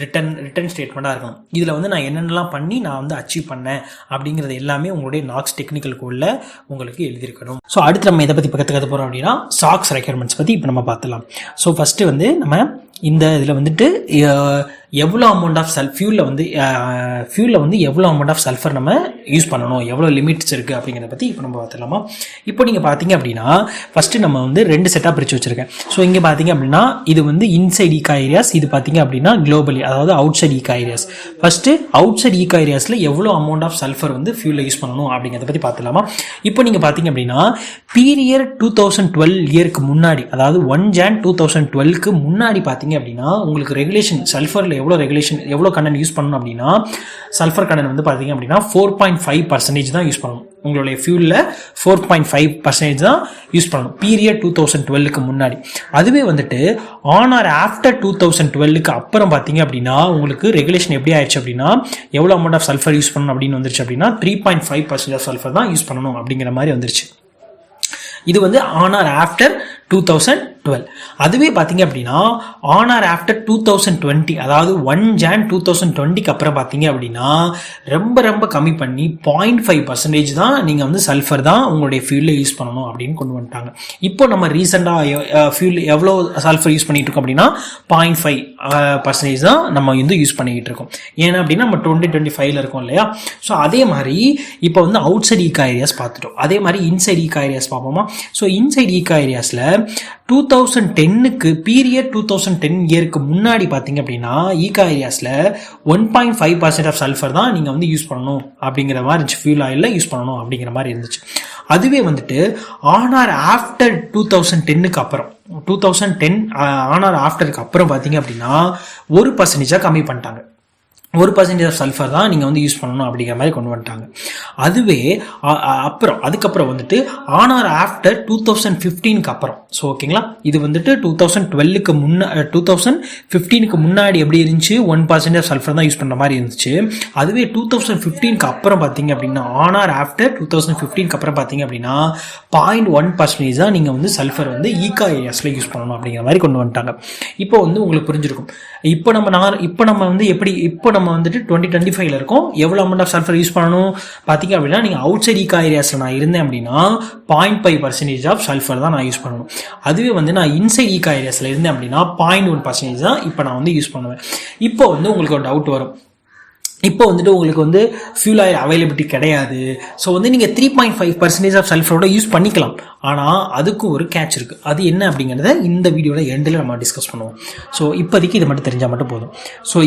ரிட்டன் ஸ்டேட்மெண்ட்டாக இருக்கணும். இதில் வந்து நான் என்னென்னலாம் பண்ணி நான் வந்து அச்சீவ் பண்ணேன் அப்படிங்கிறது எல்லாமே உங்களுடைய நாக்ஸ் டெக்னிக்கல் கோடில் உங்களுக்கு எழுதியிருக்கணும். ஸோ அடுத்து நம்ம இதை பற்றி கற்றுக்க போகிறோம் அப்படின்னா சாக்ஸ் ரெக்யர்மெண்ட்ஸ் பற்றி இப்போ நம்ம பார்த்துலாம். ஸோ ஃபஸ்ட்டு வந்து நம்ம இந்த இதில் வந்துட்டு எவ்வளோ அமௌண்ட் ஆஃப் ஃபியூலில் வந்து எவ்வளோ அமௌண்ட் ஆஃப் சல்ஃபர் நம்ம யூஸ் பண்ணணும், எவ்வளோ லிமிட்ஸ் இருக்குது அப்படிங்கிறத பற்றி இப்போ நம்ம பார்த்துலாமா. இப்போ நீங்கள் பார்த்தீங்க அப்படின்னா ஃபஸ்ட்டு நம்ம வந்து 2 செட்டாக பிரித்து வச்சுருக்கேன். ஸோ இங்கே பார்த்தீங்க அப்படின்னா இது வந்து இன்சைட் ஈகா ஏரியாஸ், இது பார்த்தீங்க அப்படின்னா குளோபலி, அதாவது outside ECA areas. First outside ECA ஏரியாஸில் எவ்வளோ அமௌண்ட் ஆஃப் சல்ஃபர் வந்து ஃபியூலில் யூஸ் பண்ணணும் அப்படிங்கிறத பற்றி பார்த்துலாமா. இப்போ நீங்கள் பார்த்தீங்க அப்படின்னா பீரியட் 2012 இயருக்கு முன்னாடி, அதாவது 1 Jan 2012க்கு முன்னாடி பார்த்தீங்க அப்படின்னா உங்களுக்கு ரெகுலேஷன் சல்ஃபரில் எவ்வளோ கண்டென்ட் யூஸ் பண்ணணும் அப்படின்னா சல்ஃபர் கண்டென்ட் வந்து பார்த்தீங்க அப்படின்னா 4.5% தான் யூஸ் பண்ணணும். உங்களுடைய ஃபியூலில் 4.5% தான் யூஸ் பண்ணணும் பீரியட் 2012க்கு முன்னாடி. அதுவே வந்துட்டு ஆன் ஆர் ஆஃப்டர் 2012க்கு அப்புறம் பார்த்தீங்க அப்படின்னா உங்களுக்கு ரெகுலேஷன் எப்படி ஆயிடுச்சு அப்படின்னா எவ்வளோ அமௌண்ட் ஆஃப் சல்ஃபர் யூஸ் பண்ணணும் அப்படின்னு வந்துருச்சு அப்படின்னா 3.5% ஆஃப் சல்ஃபர் தான் யூஸ் பண்ணணும் அப்படிங்கிற மாதிரி வந்துருச்சு. இது வந்து ஆன் ஆர் ஆஃப்டர் 2012. அதுவே பார்த்தீங்க அப்படின்னா ஆன் ஆர் ஆஃப்டர் 2020, அதாவது 1 Jan 2020க்கு அப்புறம் பார்த்தீங்க அப்படின்னா ரொம்ப ரொம்ப கம்மி பண்ணி 0.5% தான் நீங்கள் வந்து சல்ஃபர் தான் உங்களுடைய ஃபியூலில் யூஸ் பண்ணணும் அப்படின்னு கொண்டு வந்துட்டாங்க. இப்போ நம்ம ரீசெண்டாக ஃபியூல் எவ்வளோ சல்ஃபர் யூஸ் பண்ணிட்டு இருக்கோம் அப்படின்னா 0.5% தான் நம்ம வந்து யூஸ் பண்ணிக்கிட்டு இருக்கோம். ஏன்னா அப்படின்னா நம்ம 2025 இருக்கோம் இல்லையா. ஸோ அதே மாதிரி இப்போ வந்து அவுட் சைட் ஈகா ஏரியாஸ் பார்த்துட்டோம். அதே மாதிரி இன்சைட் ஈகா ஏரியாஸ் பார்ப்போமா. ஸோ இன்சைட் ஈகா ஏரியாஸில் 2010க்கு பீரியட் 2010 இயருக்கு முன்னாடி பார்த்தீங்க அப்படின்னா ஈகா ஏரியாஸில் 1.5% ஆஃப் சல்ஃபர் தான் நீங்கள் வந்து யூஸ் பண்ணணும் அப்படிங்கிற மாதிரி இருந்துச்சு, ஃபியூல் ஆயிலில் யூஸ் பண்ணணும் அப்படிங்கிற மாதிரி இருந்துச்சு. அதுவே வந்துட்டு ஆன் ஆர் ஆஃப்டர் 2010க்கு அப்புறம் 2010 ஆன் ஆர் ஆஃப்டருக்கு அப்புறம் பார்த்தீங்க அப்படின்னா 1% கம்மி பண்ணிட்டாங்க. 1% ஆஃப் சல்ஃபர் தான் நீங்கள் வந்து யூஸ் பண்ணணும் அப்படிங்கிற மாதிரி கொண்டு வந்துட்டாங்க. அதுவே அதுக்கப்புறம் வந்துட்டு ஆன் ஆர் ஆஃப்டர் 2015க்கு அப்புறம், ஸோ ஓகேங்களா, இது வந்துட்டு 2015க்கு முன்னாடி எப்படி இருந்துச்சு 1% ஆஃப் சல்ஃபர் தான் யூஸ் பண்ணுற மாதிரி இருந்துச்சு. அதுவே 2015க்கு அப்புறம் பார்த்தீங்க அப்படின்னா ஆன் ஆர் ஆஃப்டர் 2015க்கு அப்புறம் பார்த்தீங்க அப்படின்னா 0.1% தான் நீங்கள் வந்து சல்ஃபர் வந்து ஈகா ஏரியாஸில் யூஸ் பண்ணணும் அப்படிங்கிற மாதிரி கொண்டு வந்துட்டாங்க. இப்போ வந்து உங்களுக்கு புரிஞ்சிருக்கும். இப்போ நம்ம வந்து இப்போ நம்ம வந்துட்டு 2025 இருக்கோம். எவ்வளோ அமௌண்ட் ஆஃப் சல்ஃபர் யூஸ் பண்ணணும் பார்த்தீங்க அப்படின்னா நீங்கள் அவுட் சைட் ஈகா ஏரியாஸில் நான் இருந்தேன் அப்படின்னா 0.5% ஆஃப் சல்ஃபர் தான் நான் யூஸ் பண்ணணும். அதுவே வந்து நான் இன்சைட் ஈகா ஏரியாஸில் இருந்தேன் அப்படின்னா 0.1% தான் இப்போ நான் வந்து யூஸ் பண்ணுவேன். இப்போ வந்து உங்களுக்கு ஒரு டவுட் வரும். இப்போ வந்துட்டு உங்களுக்கு வந்து ஃபியூல் ஆயில் அவைலபிலிட்டி கிடையாது. ஸோ வந்து நீங்கள் 3.5% ஆஃப் சல்ஃபரோட யூஸ் பண்ணிக்கலாம். ஆனால் அதுக்கு ஒரு கேட்ச் இருக்குது. அது என்ன அப்படிங்கிறத இந்த வீடியோவில் எண்டில் நம்ம டிஸ்கஸ் பண்ணுவோம். ஸோ இப்போதைக்கு இது மட்டும் தெரிஞ்சால் மட்டும் போதும். ஸோ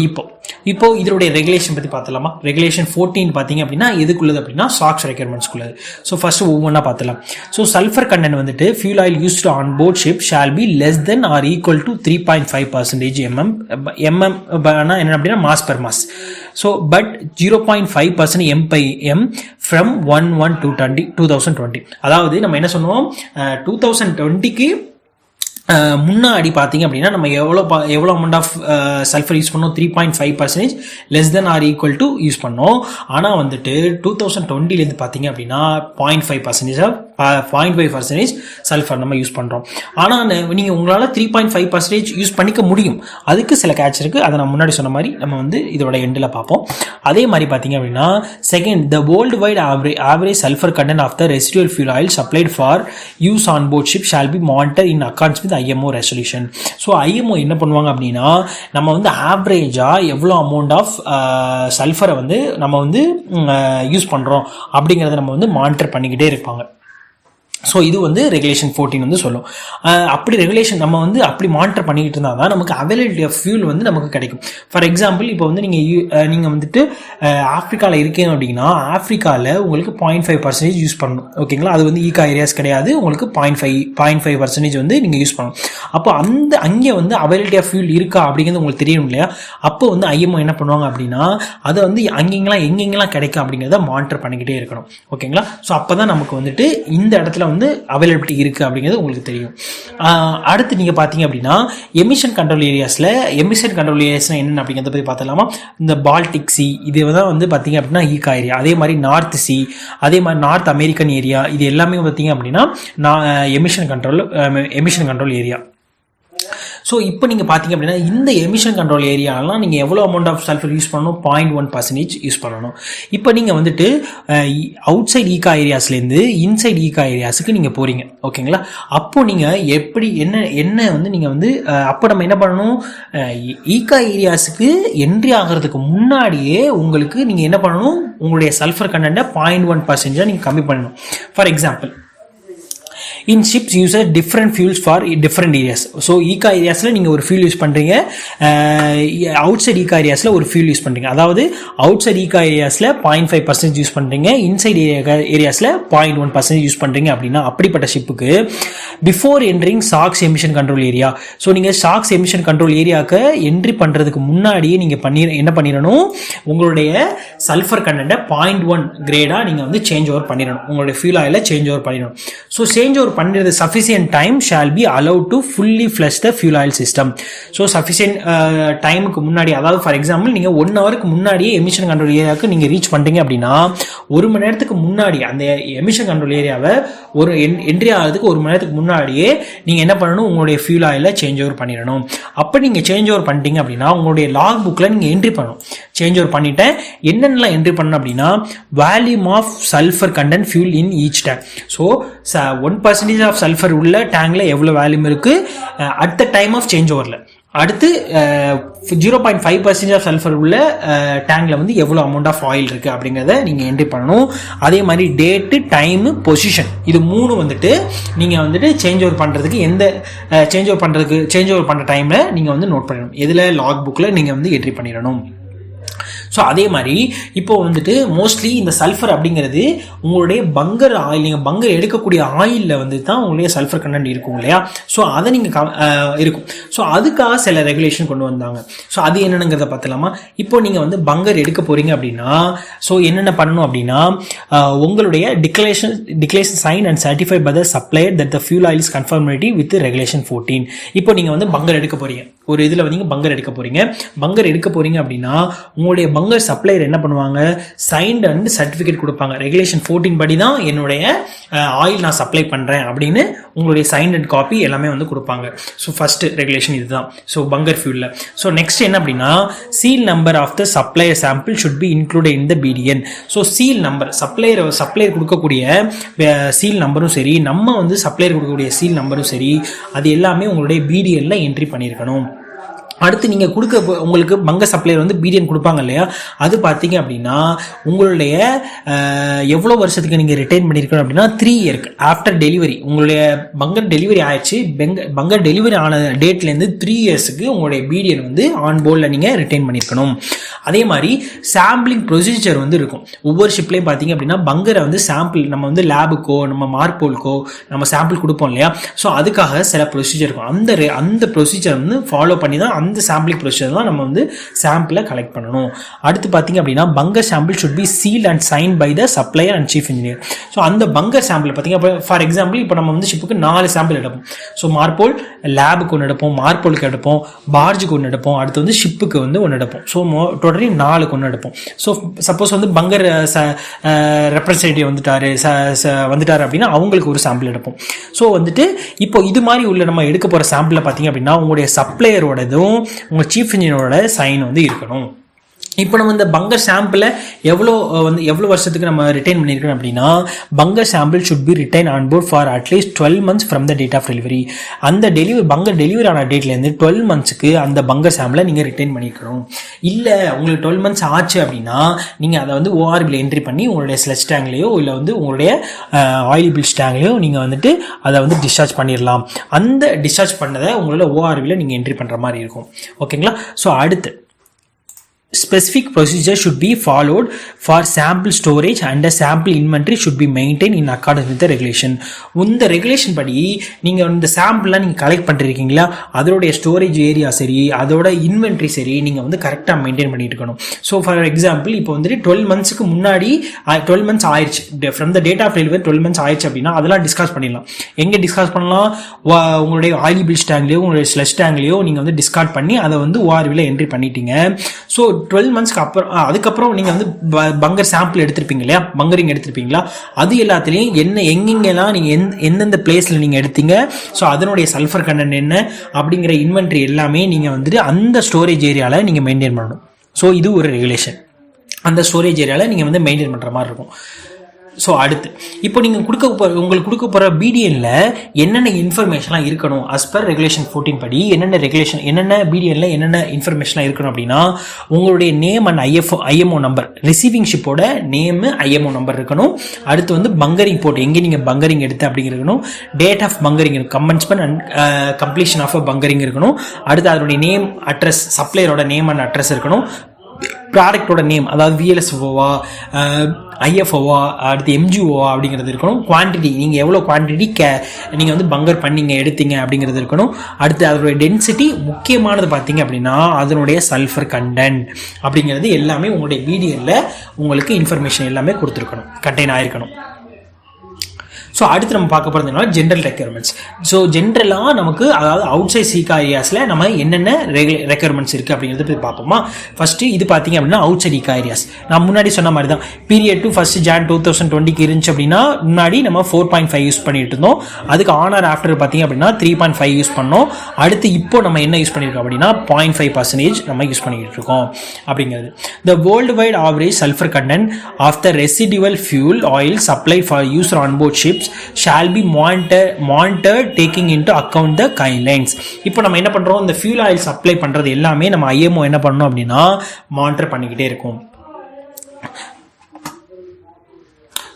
இப்போ இதனுடைய ரெகுலேஷன் பற்றி பார்த்துலாமா. ரெகுலேஷன் 14 பார்த்தீங்க அப்படின்னா எதுக்குள்ளது அப்படின்னா சாக்ஸ் ரெக்யர்மெண்ட்ஸ்க்குள்ளது. ஸோ ஃபஸ்ட்டு ஒவ்வொன்றா பார்த்துலாம். ஸோ சல்ஃபர் கண்டென்ட் வந்துட்டு fuel oil used on board ship shall be less than or equal to 3.5% mm என்ன அப்படின்னா mass per mass. So, but 0.5% m/m from 1/1/2020. அதாவது நம்ம என்ன சொன்னோம் 2020க்கு முன்னாடி பார்த்தீங்க அப்படின்னா நம்ம எவ்வளோ அமௌண்ட் ஆஃப் சல்ஃபர் யூஸ் பண்ணோம் 3.5% less than or equal to use பண்ணோம். ஆனால் வந்துட்டு 2020லேருந்து பார்த்தீங்க அப்படின்னா 0.5% சல்ஃபர் நம்ம யூஸ் பண்ணுறோம். ஆனால் நீங்கள் உங்களால் 3.5% யூஸ் பண்ணிக்க முடியும். அதுக்கு சில கேட்ச் இருக்குது. அதை நான் முன்னாடி சொன்ன மாதிரி நம்ம வந்து இதோட எண்டில் பார்ப்போம். அதே மாதிரி பார்த்தீங்க அப்படின்னா second, the world wide average sulphur content of the residual fuel oil supplied for use on board ship shall be monitor in accords with IMO resolution. So IMO என்ன பண்ணுவாங்க அப்படின்னா நம்ம வந்து ஆவரேஜாக எவ்வளோ அமௌண்ட் ஆஃப் சல்ஃபரை வந்து நம்ம வந்து யூஸ் பண்ணுறோம் அப்படிங்கிறத நம்ம வந்து மானிட்டர் பண்ணிக்கிட்டே இருப்பாங்க. ஸோ இது வந்து ரெகுலேஷன் 14 வந்து சொல்லும். அப்படி ரெகுலேஷன் நம்ம வந்து அப்படி மானிட்டர் பண்ணிக்கிட்டு இருந்தால் தான் நமக்கு அவைலபிலிட்டி ஆஃப் ஃபியூல் வந்து நமக்கு கிடைக்கும். ஃபார் எக்ஸாம்பிள் இப்போ வந்து நீங்கள் வந்துட்டு ஆஃப்ரிக்காவில் இருக்கீங்க அப்படின்னா ஆஃப்ரிக்காவில் உங்களுக்கு 0.5% யூஸ் பண்ணணும். ஓகேங்களா, அது வந்து ஈகா ஏரியாஸ் கிடையாது. உங்களுக்கு 0.5% வந்து நீங்கள் யூஸ் பண்ணணும். அப்போ அங்கே வந்து அவைலபிலிட்டி ஆஃப் ஃபியூல் இருக்கா அப்படிங்கிறது உங்களுக்கு தெரியணும் இல்லையா. அப்போ வந்து IMO என்ன பண்ணுவாங்க அப்படின்னா அதை வந்து எங்கெங்கெல்லாம் கிடைக்கும் அப்படிங்கிறத மானிட்டர் பண்ணிக்கிட்டே இருக்கணும். ஓகேங்களா, ஸோ அப்போ தான் நமக்கு வந்துட்டு இந்த இடத்துல வந்து அவைலபிலிட்டி இருக்குது அப்படிங்கிறது உங்களுக்கு தெரியும். அடுத்து நீங்கள் பார்த்தீங்க அப்படின்னா எமிஷன் கண்ட்ரோல் ஏரியாஸில் என்னென்ன அப்படிங்கிறத பற்றி பார்த்தலாமா. இந்த பால்டிக் சி இது தான் வந்து பார்த்தீங்க அப்படின்னா ஈகா ஏரியா. அதே மாதிரி நார்த் சி, அதே மாதிரி நார்த் அமெரிக்கன் ஏரியா, இது எல்லாமே பார்த்தீங்க அப்படின்னா எமிஷன் கண்ட்ரோல் ஏரியா. ஸோ இப்போ நீங்கள் பார்த்தீங்க அப்படின்னா இந்த எமிஷன் கண்ட்ரோல் ஏரியாலாம் நீங்கள் எவ்வளோ அமௌண்ட் ஆஃப் சல்ஃபர் யூஸ் பண்ணணும், 0.1% யூஸ் பண்ணணும். இப்போ நீங்கள் வந்துட்டு அவுட் சைட் ஈகா ஏரியாஸ்லேருந்து இன்சைட் ஈகா ஏரியாஸுக்கு நீங்கள் போகிறீங்க, ஓகேங்களா? அப்போ நீங்கள் எப்படி என்ன வந்து நீங்கள் வந்து அப்போ நம்ம என்ன பண்ணணும், ஈகா ஏரியாஸுக்கு என்ட்ரி ஆகிறதுக்கு முன்னாடியே உங்களுக்கு நீங்கள் என்ன பண்ணணும், உங்களுடைய சல்ஃபர் கண்டென்ட்டை 0.1% நீங்கள் கம்மி பண்ணணும். For example, in ships use different fuels for different areas. So ஈகா ஏரியாஸில் நீங்கள் ஒரு ஃபியூல் யூஸ் பண்ணுறீங்க, அவுட் சைட் ஈகா ஏரியாஸில் ஒரு ஃபியூல் யூஸ் பண்ணுறீங்க. அதாவது அவுட் சைட் ஈகா ஏரியாஸில் 0.5% யூஸ் பண்ணுறீங்க, இன்சைட் ஏரியாஸில் 0.1% யூஸ் பண்ணுறீங்க. அப்படின்னா அப்படிப்பட்ட ஷிப்புக்கு before entering socks emission control area, so நீங்கள் சாக்ஸ் எமிஷன் கண்ட்ரோல் ஏரியாவுக்கு என்ட்ரி பண்ணுறதுக்கு முன்னாடியே நீங்கள் என்ன பண்ணிடணும், உங்களுடைய சல்ஃபர் கண்டென்ட்டை 0.1 கிரேடாக நீங்கள் வந்து சேஞ்ச் ஓவர் பண்ணிடணும், உங்களுடைய ஃபியூல் ஆயிலை சேஞ்ச் ஓவர் பண்ணிடணும். ஸோ சேஞ்ச் ஓவர் பண்ணுறது sufficient time shall be allowed to fully flush the fuel oil system. So sufficient டைமுக்கு முன்னாடி, அதாவது ஃபார் எக்ஸாம்பிள் நீங்கள் 1 ஹவருக்கு முன்னாடியே எமிஷன் கண்ட்ரோல் ஏரியாவுக்கு நீங்கள் ரீச் பண்ணுறீங்க அப்படின்னா 1 மணி நேரத்துக்கு முன்னாடி அந்த எமிஷன் கண்ட்ரோல் ஏரியாவை ஒரு என்ட்ரி ஆகிறதுக்கு 1 மணி நேரத்துக்கு முன்னாடியே நீங்கள் என்ன பண்ணணும், உங்களுடைய ஃபியூல் ஆயிலை சேஞ்ச் ஓவர் பண்ணிடணும். அப்போ நீங்கள் சேஞ்ச் ஓவர் பண்ணிட்டீங்க அப்படின்னா உங்களுடைய லாக் புக்கில் நீங்கள் என்ட்ரி பண்ணணும். சேஞ்ச் ஓவர் பண்ணிட்டேன், என்னென்னலாம் என்ட்ரி பண்ணணும் அப்படின்னா volume of sulphur content fuel in each tank. So 1% of sulphur உள்ள டேங்க்ல எவ்வளோ வேல்யூம் இருக்கு at the time of change ஓவரில். அடுத்து 0.5% ஆஃப் சல்ஃபர் உள்ள டேங்க்ல வந்து எவ்வளோ அமௌண்ட் ஆஃப் ஆயில் இருக்கு அப்படிங்கிறத நீங்க என்ட்ரி பண்ணணும். அதே மாதிரி டேட்டு, டைமு, பொசிஷன், இது 3 வந்துட்டு நீங்க வந்துட்டு சேஞ்ச் ஓவர் பண்றதுக்கு சேஞ்ச் ஓவர் பண்ற டைம்ல நீங்க வந்து நோட் பண்ணிடணும். எதுல, லாக் புக்ல நீங்க வந்து என்ட்ரி பண்ணிடணும். ஸோ அதே மாதிரி இப்போ வந்துட்டு மோஸ்ட்லி இந்த சல்ஃபர் அப்படிங்கிறது உங்களுடைய பங்கர் ஆயில், நீங்கள் பங்கர் எடுக்கக்கூடிய ஆயிலில் வந்து தான் உங்களுடைய சல்ஃபர் கண்டென்ட் இருக்கும் இல்லையா? ஸோ அதை நீங்கள் இருக்கும். ஸோ அதுக்காக சில ரெகுலேஷன் கொண்டு வந்தாங்க. ஸோ அது என்னென்னங்கிறத பார்த்துலாமா? இப்போ நீங்கள் வந்து பங்கர் எடுக்க போகிறீங்க அப்படின்னா ஸோ என்னென்ன பண்ணணும் அப்படின்னா உங்களுடைய declaration sign and certify by the supplier that the fuel oil is confirmative with regulation 14. இப்போ நீங்கள் வந்து பங்கர் எடுக்க போகிறீங்க, ஒரு இதில் வந்து பங்கர் எடுக்க போகிறீங்க அப்படின்னா உங்களுடைய பங்கர் சப்ளையர் என்ன பண்ணுவாங்க, சைன்ட் அண்ட் சர்டிஃபிகேட் கொடுப்பாங்க. ரெகுலேஷன் 14 படி தான் என்னுடைய ஆயில் நான் சப்ளை பண்ணுறேன் அப்படின்னு உங்களுடைய சைன்ட் அண்ட் காப்பி எல்லாமே வந்து கொடுப்பாங்க. ஸோ ஃபர்ஸ்ட் ரெகுலேஷன் இதுதான். ஸோ பங்கர் ஃபியூலில். ஸோ நெக்ஸ்ட் என்ன அப்படின்னா seal number of the supplier sample should be included in the BDN. So seal number, supplier கொடுக்கக்கூடிய சீல் நம்பரும் சரி, நம்ம வந்து சப்ளையர் கொடுக்கக்கூடிய சீல் நம்பரும் சரி, அது எல்லாமே உங்களுடைய பிடிஎன்ல என்ட்ரி பண்ணியிருக்கணும். அடுத்து நீங்கள் உங்களுக்கு பங்கர் சப்ளையர் வந்து பிடிஎன் கொடுப்பாங்க இல்லையா, அது பார்த்தீங்க அப்படின்னா உங்களுடைய எவ்வளோ வருஷத்துக்கு நீங்கள் ரிட்டைன் பண்ணியிருக்கணும் அப்படின்னா 3 இயர்க்கு ஆஃப்டர் டெலிவரி. உங்களுடைய பங்கர் டெலிவரி ஆயிடுச்சு, பங்கர் டெலிவரி ஆன டேட்லேருந்து 3 இயர்ஸுக்கு உங்களுடைய பிடிஎன் வந்து ஆன் போர்டில் நீங்கள் ரிட்டைன் பண்ணியிருக்கணும். அதே மாதிரி சாம்பிளிங் ப்ரொசீஜர் வந்து இருக்கும். ஒவ்வொரு ஷிப்லேயும் பார்த்தீங்க அப்படின்னா பங்கரை வந்து சாம்பிள் நம்ம வந்து லேபுக்கோ நம்ம மார்போலுக்கோ நம்ம சாம்பிள் கொடுப்போம் இல்லையா, ஸோ அதுக்காக சில ப்ரொசீஜர் இருக்கும். அந்த ப்ரொசீஜர் வந்து ஃபாலோ பண்ணி தான் அந்த சாம்பிளிங் ப்ரொசீஜர் தான் நம்ம வந்து சாம்பிளை கலெக்ட் பண்ணணும். அடுத்து பார்த்தீங்க அப்படின்னா bunker sample should be sealed and sign by the supplier and chief engineer. So அந்த பங்கர் சாம்பிள் பார்த்தீங்க, ஃபார் எக்ஸாம்பிள் இப்போ நம்ம வந்து ஷிப்புக்கு 4 சாம்பிள் எடுப்போம். ஸோ மார்போல் லேபுக்கு ஒன்று எடுப்போம், மார்போலுக்கு எடுப்போம், பார்ஜுக்கு ஒன்று எடுப்போம், அடுத்து வந்து ஷிப்புக்கு வந்து ஒன்று எடுப்போம். ஸோ டோட்டலி 4 ஒன்று எடுப்போம். ஸோ சப்போஸ் வந்து பங்கர் ரெப்ரஸன்டேட்டிவ் வந்துட்டாரு அப்படின்னா அவங்களுக்கு ஒரு சாம்பிள் எடுப்போம். ஸோ வந்துட்டு இப்போ இது மாதிரி உள்ள நம்ம எடுக்க போகிற சாம்பிளை பார்த்தீங்க அப்படின்னா உங்களுடைய சப்ளையரோடதும் உங்கள் சீஃப் இன்ஜினியரோட சைன் வந்து இருக்கணும். இப்போ நம்ம இந்த பங்கர் சாம்பிளை எவ்வளோ வருஷத்துக்கு நம்ம ரிட்டைன் பண்ணியிருக்கணும் அப்படின்னா bunker sample should be retain on board for at least 12 months from the date of delivery. அந்த பங்கர் டெலிவரி ஆன டேட்லேருந்து 12 monthsக்கு அந்த பங்கர் சாம்பிளை நீங்கள் ரிட்டைன் பண்ணியிருக்கணும். இல்லை உங்களுக்கு 12 months ஆச்சு அப்படின்னா நீங்கள் அதை வந்து ஓஆர்பியில் என்ட்ரி பண்ணி உங்களுடைய ஸ்லெட்ஜ் டேங்க்லேயோ இல்லை வந்து உங்களுடைய ஆயில் பில்ஸ் டேங்க்லேயோ நீங்கள் வந்துட்டு அதை வந்து டிஸ்சார்ஜ் பண்ணிடலாம். அந்த டிஸ்சார்ஜ் பண்ணதை உங்களோட ஓஆர்பியில் நீங்கள் என்ட்ரி பண்ணுற மாதிரி இருக்கும். ஓகேங்களா? ஸோ அடுத்து specific procedure should be followed for sample storage and a sample inventory should be maintained in accordance with the regulation. இந்த ரெகுலேஷன் படி நீங்கள் இந்த சாம்பிள்லாம் நீங்கள் கலெக்ட் பண்ணிருக்கீங்களா, அதோடைய ஸ்டோரேஜ் ஏரியா சரி, அதோட இன்வென்ட்ரி சரி நீங்கள் வந்து கரெக்டாக மெயின்டைன் பண்ணிட்டு இருக்கணும். ஸோ ஃபார் எக்ஸாம்பிள் இப்போ வந்துட்டு 12 monthsக்கு முன்னாடி 12 months ஆயிடுச்சு, from the date of delivery 12 months ஆயிடுச்சு அப்படின்னா அதெல்லாம் டிஸ்கஸ் பண்ணிடலாம். எங்கே டிஸ்கஸ் பண்ணலாம், உங்களுடைய ஆயில் பில்ஸ் டேங்க்லேயோ உங்களுடைய ஸ்லெட்ஜ் டேங்க்லேயோ நீங்கள் வந்து டிஸ்கார்ட் பண்ணி அதை வந்து ஓஆர்வியில் என்ட்ரி பண்ணிட்டீங்க. ஸோ 12 monthsக்கு அப்புறம் அதுக்கப்புறம் நீங்கள் வந்து பங்கர் சாம்பிள் எடுத்திருப்பீங்க இல்லையா, பங்கரிங் எடுத்திருப்பீங்களா, அது எல்லாத்துலேயும் எங்கெங்கெல்லாம் நீங்கள் எந்தெந்த பிளேஸில் நீங்கள் எடுத்தீங்க, ஸோ அதனுடைய சல்ஃபர் கண்டென்ட் என்ன அப்படிங்கிற இன்வென்ட்ரி எல்லாமே நீங்கள் வந்துட்டு அந்த ஸ்டோரேஜ் ஏரியாவில் நீங்கள் மெயின்டைன் பண்ணணும். ஸோ இது ஒரு ரெகுலேஷன். அந்த ஸ்டோரேஜ் ஏரியாவில் நீங்கள் வந்து மெயின்டைன் பண்ணுற மாதிரி இருக்கும். ஸோ அடுத்து இப்போ நீங்கள் உங்களுக்கு கொடுக்க போகிற பிடிஎனில் என்னென்ன இன்ஃபர்மேஷன்லாம் இருக்கணும் அஸ் பர் ரெகுலேஷன் 14 படி என்னென்ன பிடிஎனில் என்னென்ன இன்ஃபர்மேஷன்லாம் இருக்கணும் அப்படின்னா, உங்களுடைய name and IMO number, receiving ஷிப்போட நேமு ஐஎம்ஓ நம்பர் இருக்கணும். அடுத்து வந்து பங்கரிங் போர்ட், எங்கே நீங்கள் பங்கரிங் எடுத்து அப்படிங்கிறது இருக்கணும். Date of bunkering, commencement and completion of bunkering இருக்கணும். அடுத்து அதனுடைய நேம், அட்ரஸ், சப்ளையரோட நேம் அண்ட் அட்ரஸ் இருக்கணும். ப்ராடக்டோட நேம், அதாவது விஎல்எஸ்ஓவா, ஐஎஃப்ஓவா, அடுத்து எம்ஜிஓவா அப்படிங்கிறது இருக்கணும். குவான்டிட்டி, நீங்கள் எவ்வளோ குவான்டிட்டி நீங்கள் வந்து பங்கர் பண்ணிங்க எடுத்தீங்க அப்படிங்கிறது இருக்கணும். அடுத்து அதனுடைய டென்சிட்டி, முக்கியமானது பார்த்தீங்க அப்படின்னா அதனுடைய சல்ஃபர் கண்டென்ட் அப்படிங்கிறது எல்லாமே உங்களுடைய பிடிஎல்ல உங்களுக்கு இன்ஃபர்மேஷன் எல்லாமே கொடுத்துருக்கணும், கண்டெயின் ஆயிருக்கணும். ஸோ அடுத்து நம்ம பார்க்க போகிறதுனால ஜென்ரல் ரெக்யர்மெண்ட்ஸ். ஸோ ஜென்ரலாக நமக்கு அதாவது அவுட் சைட் சீகா ஏரியாஸில் நம்ம என்னென்ன ரெக்யர்மெண்ட்ஸ் இருக்குது அப்படிங்கிறத போய் பார்ப்போமா. ஃபஸ்ட்டு இது பார்த்தீங்க அப்படின்னா அவுட் சைட் ஈகா ஏரியாஸ். நான் முன்னாடி சொன்ன மாதிரி தான் பீரியட் டு 1 Jan 2020 இருந்துச்சு அப்படின்னா முன்னாடி நம்ம 4.5 யூஸ் பண்ணிட்டு இருந்தோம். அதுக்கு ஆனர் ஆஃப்டர் பார்த்தீங்க அப்படின்னா 3.5 யூஸ் பண்ணோம். அடுத்து இப்போ நம்ம என்ன யூஸ் பண்ணியிருக்கோம் அப்படின்னா 0.5% நம்ம யூஸ் பண்ணிக்கிட்டு இருக்கோம் அப்படிங்கிறது. The world wide average sulphur content of the residual fuel oil supply for user on board ships shall be monitored taking into account the guidelines. இப்போ நம்ம என்ன பண்றோம், இந்த ஃபியூல் ஆயில் சப்ளை பண்றது எல்லாமே நம்ம ஐஎம்ஓ என்ன பண்ணணும் அப்படின்னா மானிட்டர் பண்ணிக்கிட்டே இருக்கும்.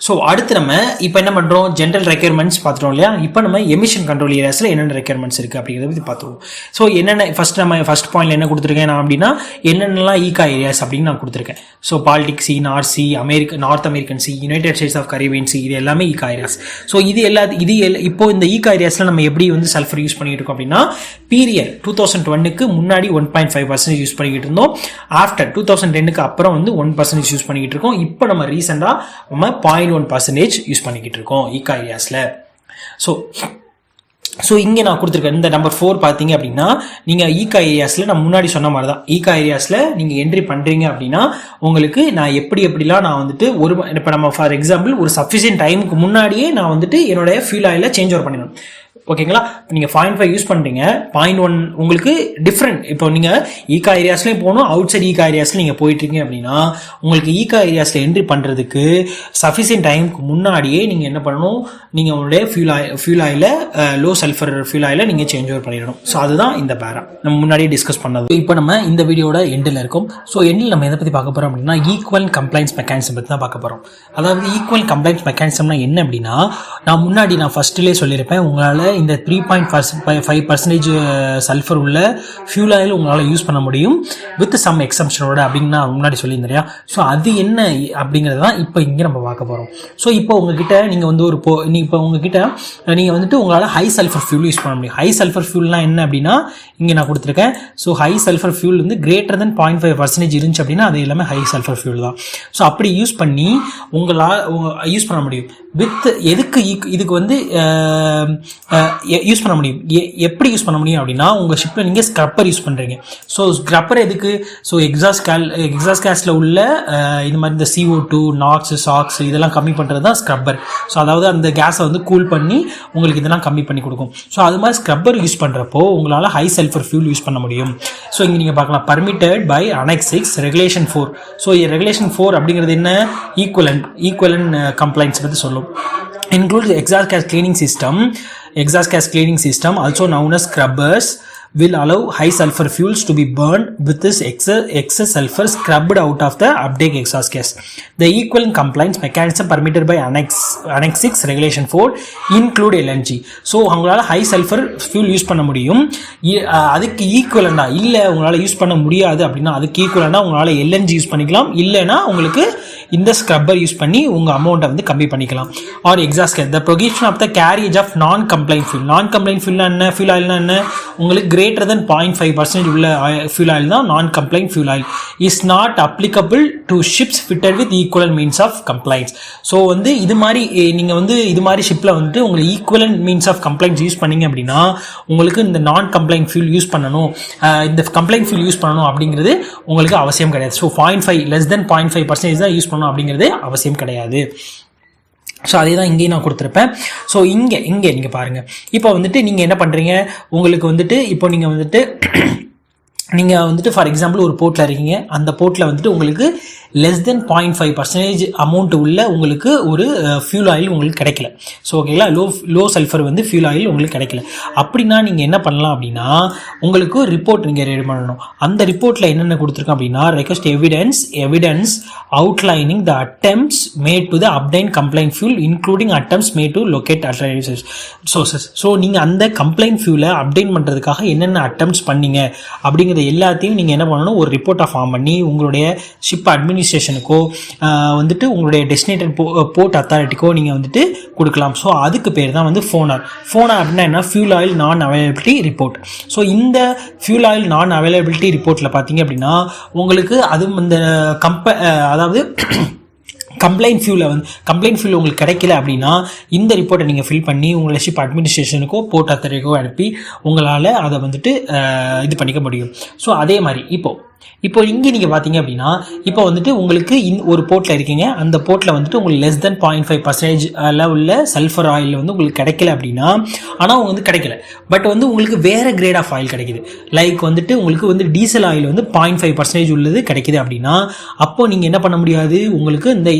ஸோ அடுத்து நம்ம இப்போ என்ன பண்ணுறோம், ஜென்ரல் ரெக்யர்மெண்ட்ஸ் பார்த்துட்டோம் இல்லையா. இப்போ நம்ம எமிஷன் கண்ட்ரோல் ஏரியாஸில் என்னென்ன ரெக்யர்மெண்ட்ஸ் இருக்குது அப்படிங்கிறத பற்றி பார்த்துருவோம். ஸோ என்னென்ன ஃபர்ஸ்ட் பாயிண்ட்ல என்ன கொடுத்துருக்கேன் நான் அப்படின்னா என்னென்னலாம் ஈகா ஏரியாஸ் அப்படின்னு நான் கொடுத்துருக்கேன். So Baltic sea, North sea, North American sea, United States of Caribbean sea, இது எல்லாமே ஈகா ஏரியாஸ். ஸோ இப்போ இந்த ஈகா ஏரியாஸில் நம்ம எப்படி வந்து சல்ஃபர் யூஸ் பண்ணிட்டு இருக்கோம் அப்படின்னா பீரியட் 2001க்கு முன்னாடி 1.5% யூஸ் பண்ணிக்கிட்டு இருந்தோம். ஆஃப்டர் 2010க்கு அப்புறம் வந்து 1% யூஸ் பண்ணிக்கிட்டு இருக்கோம். இப்போ நம்ம ரீசெண்டாக நம்ம 0.1% யூஸ் பண்ணிக்கிட்டு இருக்கோம் ஈகா ஏரியாஸில். ஸோ இங்கே நான் கொடுத்துருக்கேன் இந்த நம்பர் 4 பார்த்தீங்க அப்படின்னா நீங்கள் ஈகா ஏரியாஸில் நான் முன்னாடி சொன்ன மாதிரி தான் ஈகா ஏரியாஸில் நீங்கள் என்ட்ரி பண்ணுறீங்க அப்படின்னா உங்களுக்கு நான் எப்படிலாம் நான் வந்துட்டு இப்போ நம்ம ஃபார் எக்ஸாம்பிள் ஒரு சஃபிஷியன்ட் டைமுக்கு முன்னாடியே நான் வந்துட்டு என்னுடைய ஃபியூல் ஆயில சேஞ்ச் ஓவர் பண்ணிடணும். ஓகேங்களா, நீங்கள் 0.5 யூஸ் பண்ணுறீங்க, 0.1 உங்களுக்கு டிஃப்ரெண்ட். இப்போ நீங்கள் ஈகா ஏரியாஸ்லேயும் போகணும், அவுட் சைட் ஈகா ஏரியாஸில் நீங்கள் போயிட்டுருக்கீங்க அப்படின்னா உங்களுக்கு ஈகா ஏரியாஸில் என்ட்ரி பண்ணுறதுக்கு சஃபிஷியன்ட் டைமுக்கு முன்னாடியே நீங்கள் என்ன பண்ணணும், நீங்கள் உங்களுடைய ஃபியூல் ஆயில லோ சல்ஃபர் ஃபியூல் ஆயில நீங்கள் சேஞ்ச் ஓவர் பண்ணிடணும். ஸோ அதுதான் இந்த பேரா நம்ம முன்னாடியே டிஸ்கஸ் பண்ணது. இப்போ நம்ம இந்த வீடியோட எண்டில் இருக்கோம். ஸோ எண்டில் நம்ம எதை பற்றி பார்க்க போகிறோம் அப்படின்னா ஈக்குவல் கம்ப்ளைண்ட்ஸ் மெக்கானிசம் பற்றி தான் பார்க்க போகிறோம். அதாவது ஈக்குவல் கம்ப்ளைண்ட்ஸ் மெக்கானிசம்னா என்ன அப்படின்னா நான் ஃபர்ஸ்ட்லேயே சொல்லியிருப்பேன், உங்களால் இந்த 3.5% சல்ஃபர் உள்ள ஃபியூல் ஆயில் உங்களால் யூஸ் பண்ண முடியும் வித் சம் எக்ஸம்ஷனோட அப்படின்னு நான் முன்னாடி சொல்லியிருந்தேன். ஸோ அது என்ன அப்படிங்கிறது தான் இப்போ இங்கே நம்ம பார்க்க போகிறோம். ஸோ இப்போ உங்ககிட்ட நீங்கள் வந்து நீங்கள் வந்துட்டு உங்களால் ஹை சல்ஃபர் ஃபியூல் யூஸ் பண்ண முடியும். ஹை சல்ஃபர் ஃபியூல்லாம் என்ன அப்படின்னா இங்கே நான் கொடுத்துருக்கேன். ஸோ ஹை சல்ஃபர் ஃபியூல் வந்து கிரேட்டர் தென் 0.5% இருந்துச்சு அப்படின்னா அது எல்லாமே ஹை சல்ஃபர் ஃபியூல் தான். ஸோ அப்படி யூஸ் பண்ணி உங்களால் யூஸ் பண்ண முடியும் வித் இதுக்கு வந்து யூஸ் பண்ண முடியும். எப்படி யூஸ் பண்ண முடியும் அப்படின்னா உங்கள் ஷிப்பில் நீங்கள் ஸ்க்ரப்பர் யூஸ் பண்ணுறீங்க. ஸோ ஸ்க்ரப்பர் எதுக்கு, ஸோ எக்ஸாஸ்ட் கேஸில் உள்ள இந்த மாதிரி இந்த CO2, நாக்ஸ், சாக்ஸ் இதெல்லாம் கம்மி பண்ணுறது தான் ஸ்க்ரப்பர். ஸோ அதாவது அந்த கேஸை வந்து கூல் பண்ணி உங்களுக்கு இதெல்லாம் கம்மி பண்ணி கொடுக்கும். ஸோ அது மாதிரி ஸ்க்ரப்பர் யூஸ் பண்ணுறப்போ உங்களால் ஹை சல்ஃபர் ஃபியூல் யூஸ் பண்ண முடியும். ஸோ இங்கே நீங்கள் பார்க்கலாம் permitted by Annex 6 Regulation 4. So Regulation 4 அப்படிங்கிறது என்ன, ஈக்குவலன்ட் கம்ப்ளைண்ட்ஸ் பற்றி சொல்லும். Includes exhaust gas cleaning system also known as scrubbers will allow high sulfur fuels to be burned with this excess sulfur scrubbed out of the uptake exhaust gas. The equivalent compliance mechanism permitted by Annex 6 Regulation 4 include LNG. So உங்களால் high sulfur fuel use பண்ண முடியும். அதுக்கு ஈக்குவலண்டா இல்லை உங்களால் use பண்ண முடியாது அப்படின்னா அதுக்கு ஈக்குவலண்டா உங்களால் LNG யூஸ் பண்ணிக்கலாம். இல்லைன்னா உங்களுக்கு இந்த ஸ்க்ரப்பர் யூஸ் பண்ணி உங்கள் அமௌண்ட்டை வந்து கம்மி பண்ணிக்கலாம். Or exhaust gas, the prohibition of the carriage of non compliant fuel. Non compliant ஃபியூல்னா என்ன? ஃபியூல் ஆயில்னா என்ன? உங்களுக்கு greater than 0.5% உள்ள ஃபியூல் ஆயில் தான் நான் compliant fuel oil. Is not applicable to ships fitted with equivalent means of compliance. So வந்து இது மாதிரி நீங்கள் வந்து இது மாதிரி ஷிப்பில் வந்துட்டு உங்களுக்கு equivalent means of compliance use பண்ணீங்க அப்படின்னா உங்களுக்கு இந்த நான் கம்ப்ளைண்ட் ஃபியூல் யூஸ் பண்ணணும், இந்த கம்ப்ளைண்ட் ஃபியூல் யூஸ் பண்ணணும் அப்படிங்கிறது உங்களுக்கு அவசியம் கிடையாது. ஸோ 0.5 less than 0.5% தான் யூஸ் பண்ணணும் அப்படிங்கிறது அவசியம் கிடையாது. ஸோ அதே தான் இங்கேயும் நான் கொடுத்துருப்பேன். ஸோ இங்கே நீங்கள் பாருங்கள், இப்போ வந்துட்டு நீங்கள் என்ன பண்ணுறீங்க, உங்களுக்கு வந்துட்டு இப்போ நீங்கள் வந்துட்டு ஃபார் எக்ஸாம்பிள் ஒரு போர்ட்டில் இருக்கீங்க, அந்த போர்ட்டில் வந்துட்டு உங்களுக்கு less than 0.5% அமௌண்ட் உள்ள உங்களுக்கு ஒரு ஃபியூல் ஆயில் உங்களுக்கு கிடைக்கல. ஸோ ஓகேங்களா, லோ சல்ஃபர் வந்து ஃபியூல் ஆயில் உங்களுக்கு கிடைக்கல. அப்படின்னா நீங்கள் என்ன பண்ணலாம் அப்படின்னா உங்களுக்கு ரிப்போர்ட் நீங்கள் ரெடி பண்ணணும். அந்த ரிப்போர்ட்டில் என்னென்ன கொடுத்துருக்கோம் அப்படின்னா request evidence outlining the attempts made to the obtained complaint fuel including attempts made to locate alternative sources. So நீங்கள் அந்த கம்ப்ளைண்ட் ஃபியூலை அப்டைன் பண்ணுறதுக்காக என்னென்ன அட்டெம்ப்ட்ஸ் பண்ணீங்க அப்படிங்கிறது எல்லாத்தையும் நீங்கள் என்ன பண்ணணும், ஒரு ரிப்போர்ட்டை ஃபார்ம் பண்ணி உங்களுடைய ஷிப் அட்மினிஸ்ட்ரேஷனுக்கோ வந்துட்டு உங்களுடைய டெஸ்டினேட்டட் போர்ட் அத்தாரிட்டிக்கோ நீங்கள் வந்துட்டு கொடுக்கலாம். ஸோ அதுக்கு பேர் தான் வந்து ஃபோனார் அப்படின்னா என்ன, ஃபியூல் ஆயில் நான் அவைலபிலிட்டி ரிப்போர்ட். ஸோ இந்த ஃபியூல் ஆயில் நான் அவைலபிலிட்டி ரிப்போர்ட்டில் பார்த்தீங்க அப்படின்னா உங்களுக்கு அதுவும் இந்த அதாவது கம்ப்ளைண்ட் ஃபியூல் உங்களுக்கு கிடைக்கல அப்படின்னா இந்த ரிப்போர்ட்டை நீங்கள் ஃபில் பண்ணி உங்களை ஷிப் அட்மினிஸ்ட்ரேஷனுக்கோ போர்ட் அத்தாரிட்டிக்கோ அனுப்பி உங்களால் அதை வந்துட்டு இது பண்ணிக்க முடியும். ஸோ அதே மாதிரி இப்போ இங்கே நீங்கள் பார்த்தீங்க அப்படின்னா இப்போ வந்துட்டு உங்களுக்கு ஒரு போர்ட்டில் இருக்கீங்க, அந்த போர்ட்டில் வந்துட்டு உங்களுக்கு less than 0.5% உள்ள சல்ஃபர் ஆயில் வந்து உங்களுக்கு கிடைக்கல அப்படின்னா, ஆனால் அவங்க வந்து கிடைக்கல, பட் வந்து உங்களுக்கு வேறு கிரேட் ஆஃப் ஆயில் கிடைக்குது. லைக் வந்துட்டு உங்களுக்கு வந்து டீசல் ஆயில் வந்து 0.5% உள்ளது கிடைக்குது அப்படின்னா அப்போ நீங்கள் என்ன பண்ண முடியாது, உங்களுக்கு இந்த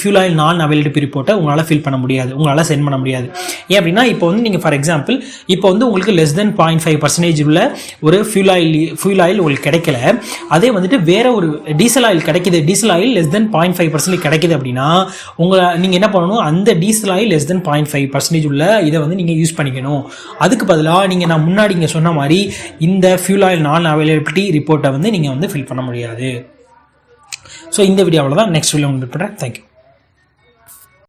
ஃபியூல் ஆயில் நான் அவைலபிலிட்டி ரிப்போர்ட்டை உங்களால் ஃபில் பண்ண முடியாது, உங்களால் சென்ட் பண்ண முடியாது. ஏன் அப்படின்னா இப்போ வந்து நீங்கள் ஃபார் எக்ஸாம்பிள் இப்போ வந்து உங்களுக்கு less than 0.5% உள்ள ஒரு ஃபியூல் ஆயில் உங்களுக்கு கிடைக்கல, அதே வந்துட்டு வேற ஒரு டீசல் ஆயில் கிடைக்குது, டீசல் ஆயில் less than 0.5% கிடைக்குது அப்படின்னா நீங்கள் என்ன பண்ணணும், அந்த டீசல் ஆயில் less than 0.5% உள்ள இதை வந்து நீங்கள் யூஸ் பண்ணிக்கணும். அதுக்கு பதிலாக நீங்கள் நான் முன்னாடி இங்கே சொன்ன மாதிரி இந்த ஃபியூல் ஆயில் நான் அவைலபிலிட்டி ரிப்போர்ட்டை வந்து நீங்கள் வந்து ஃபில் பண்ண முடியாது. ஸோ இந்த வீடியோவில் தான் நெக்ஸ்ட் வீடியோ உங்களுக்கு பண்ணுறேன். தேங்க்யூ.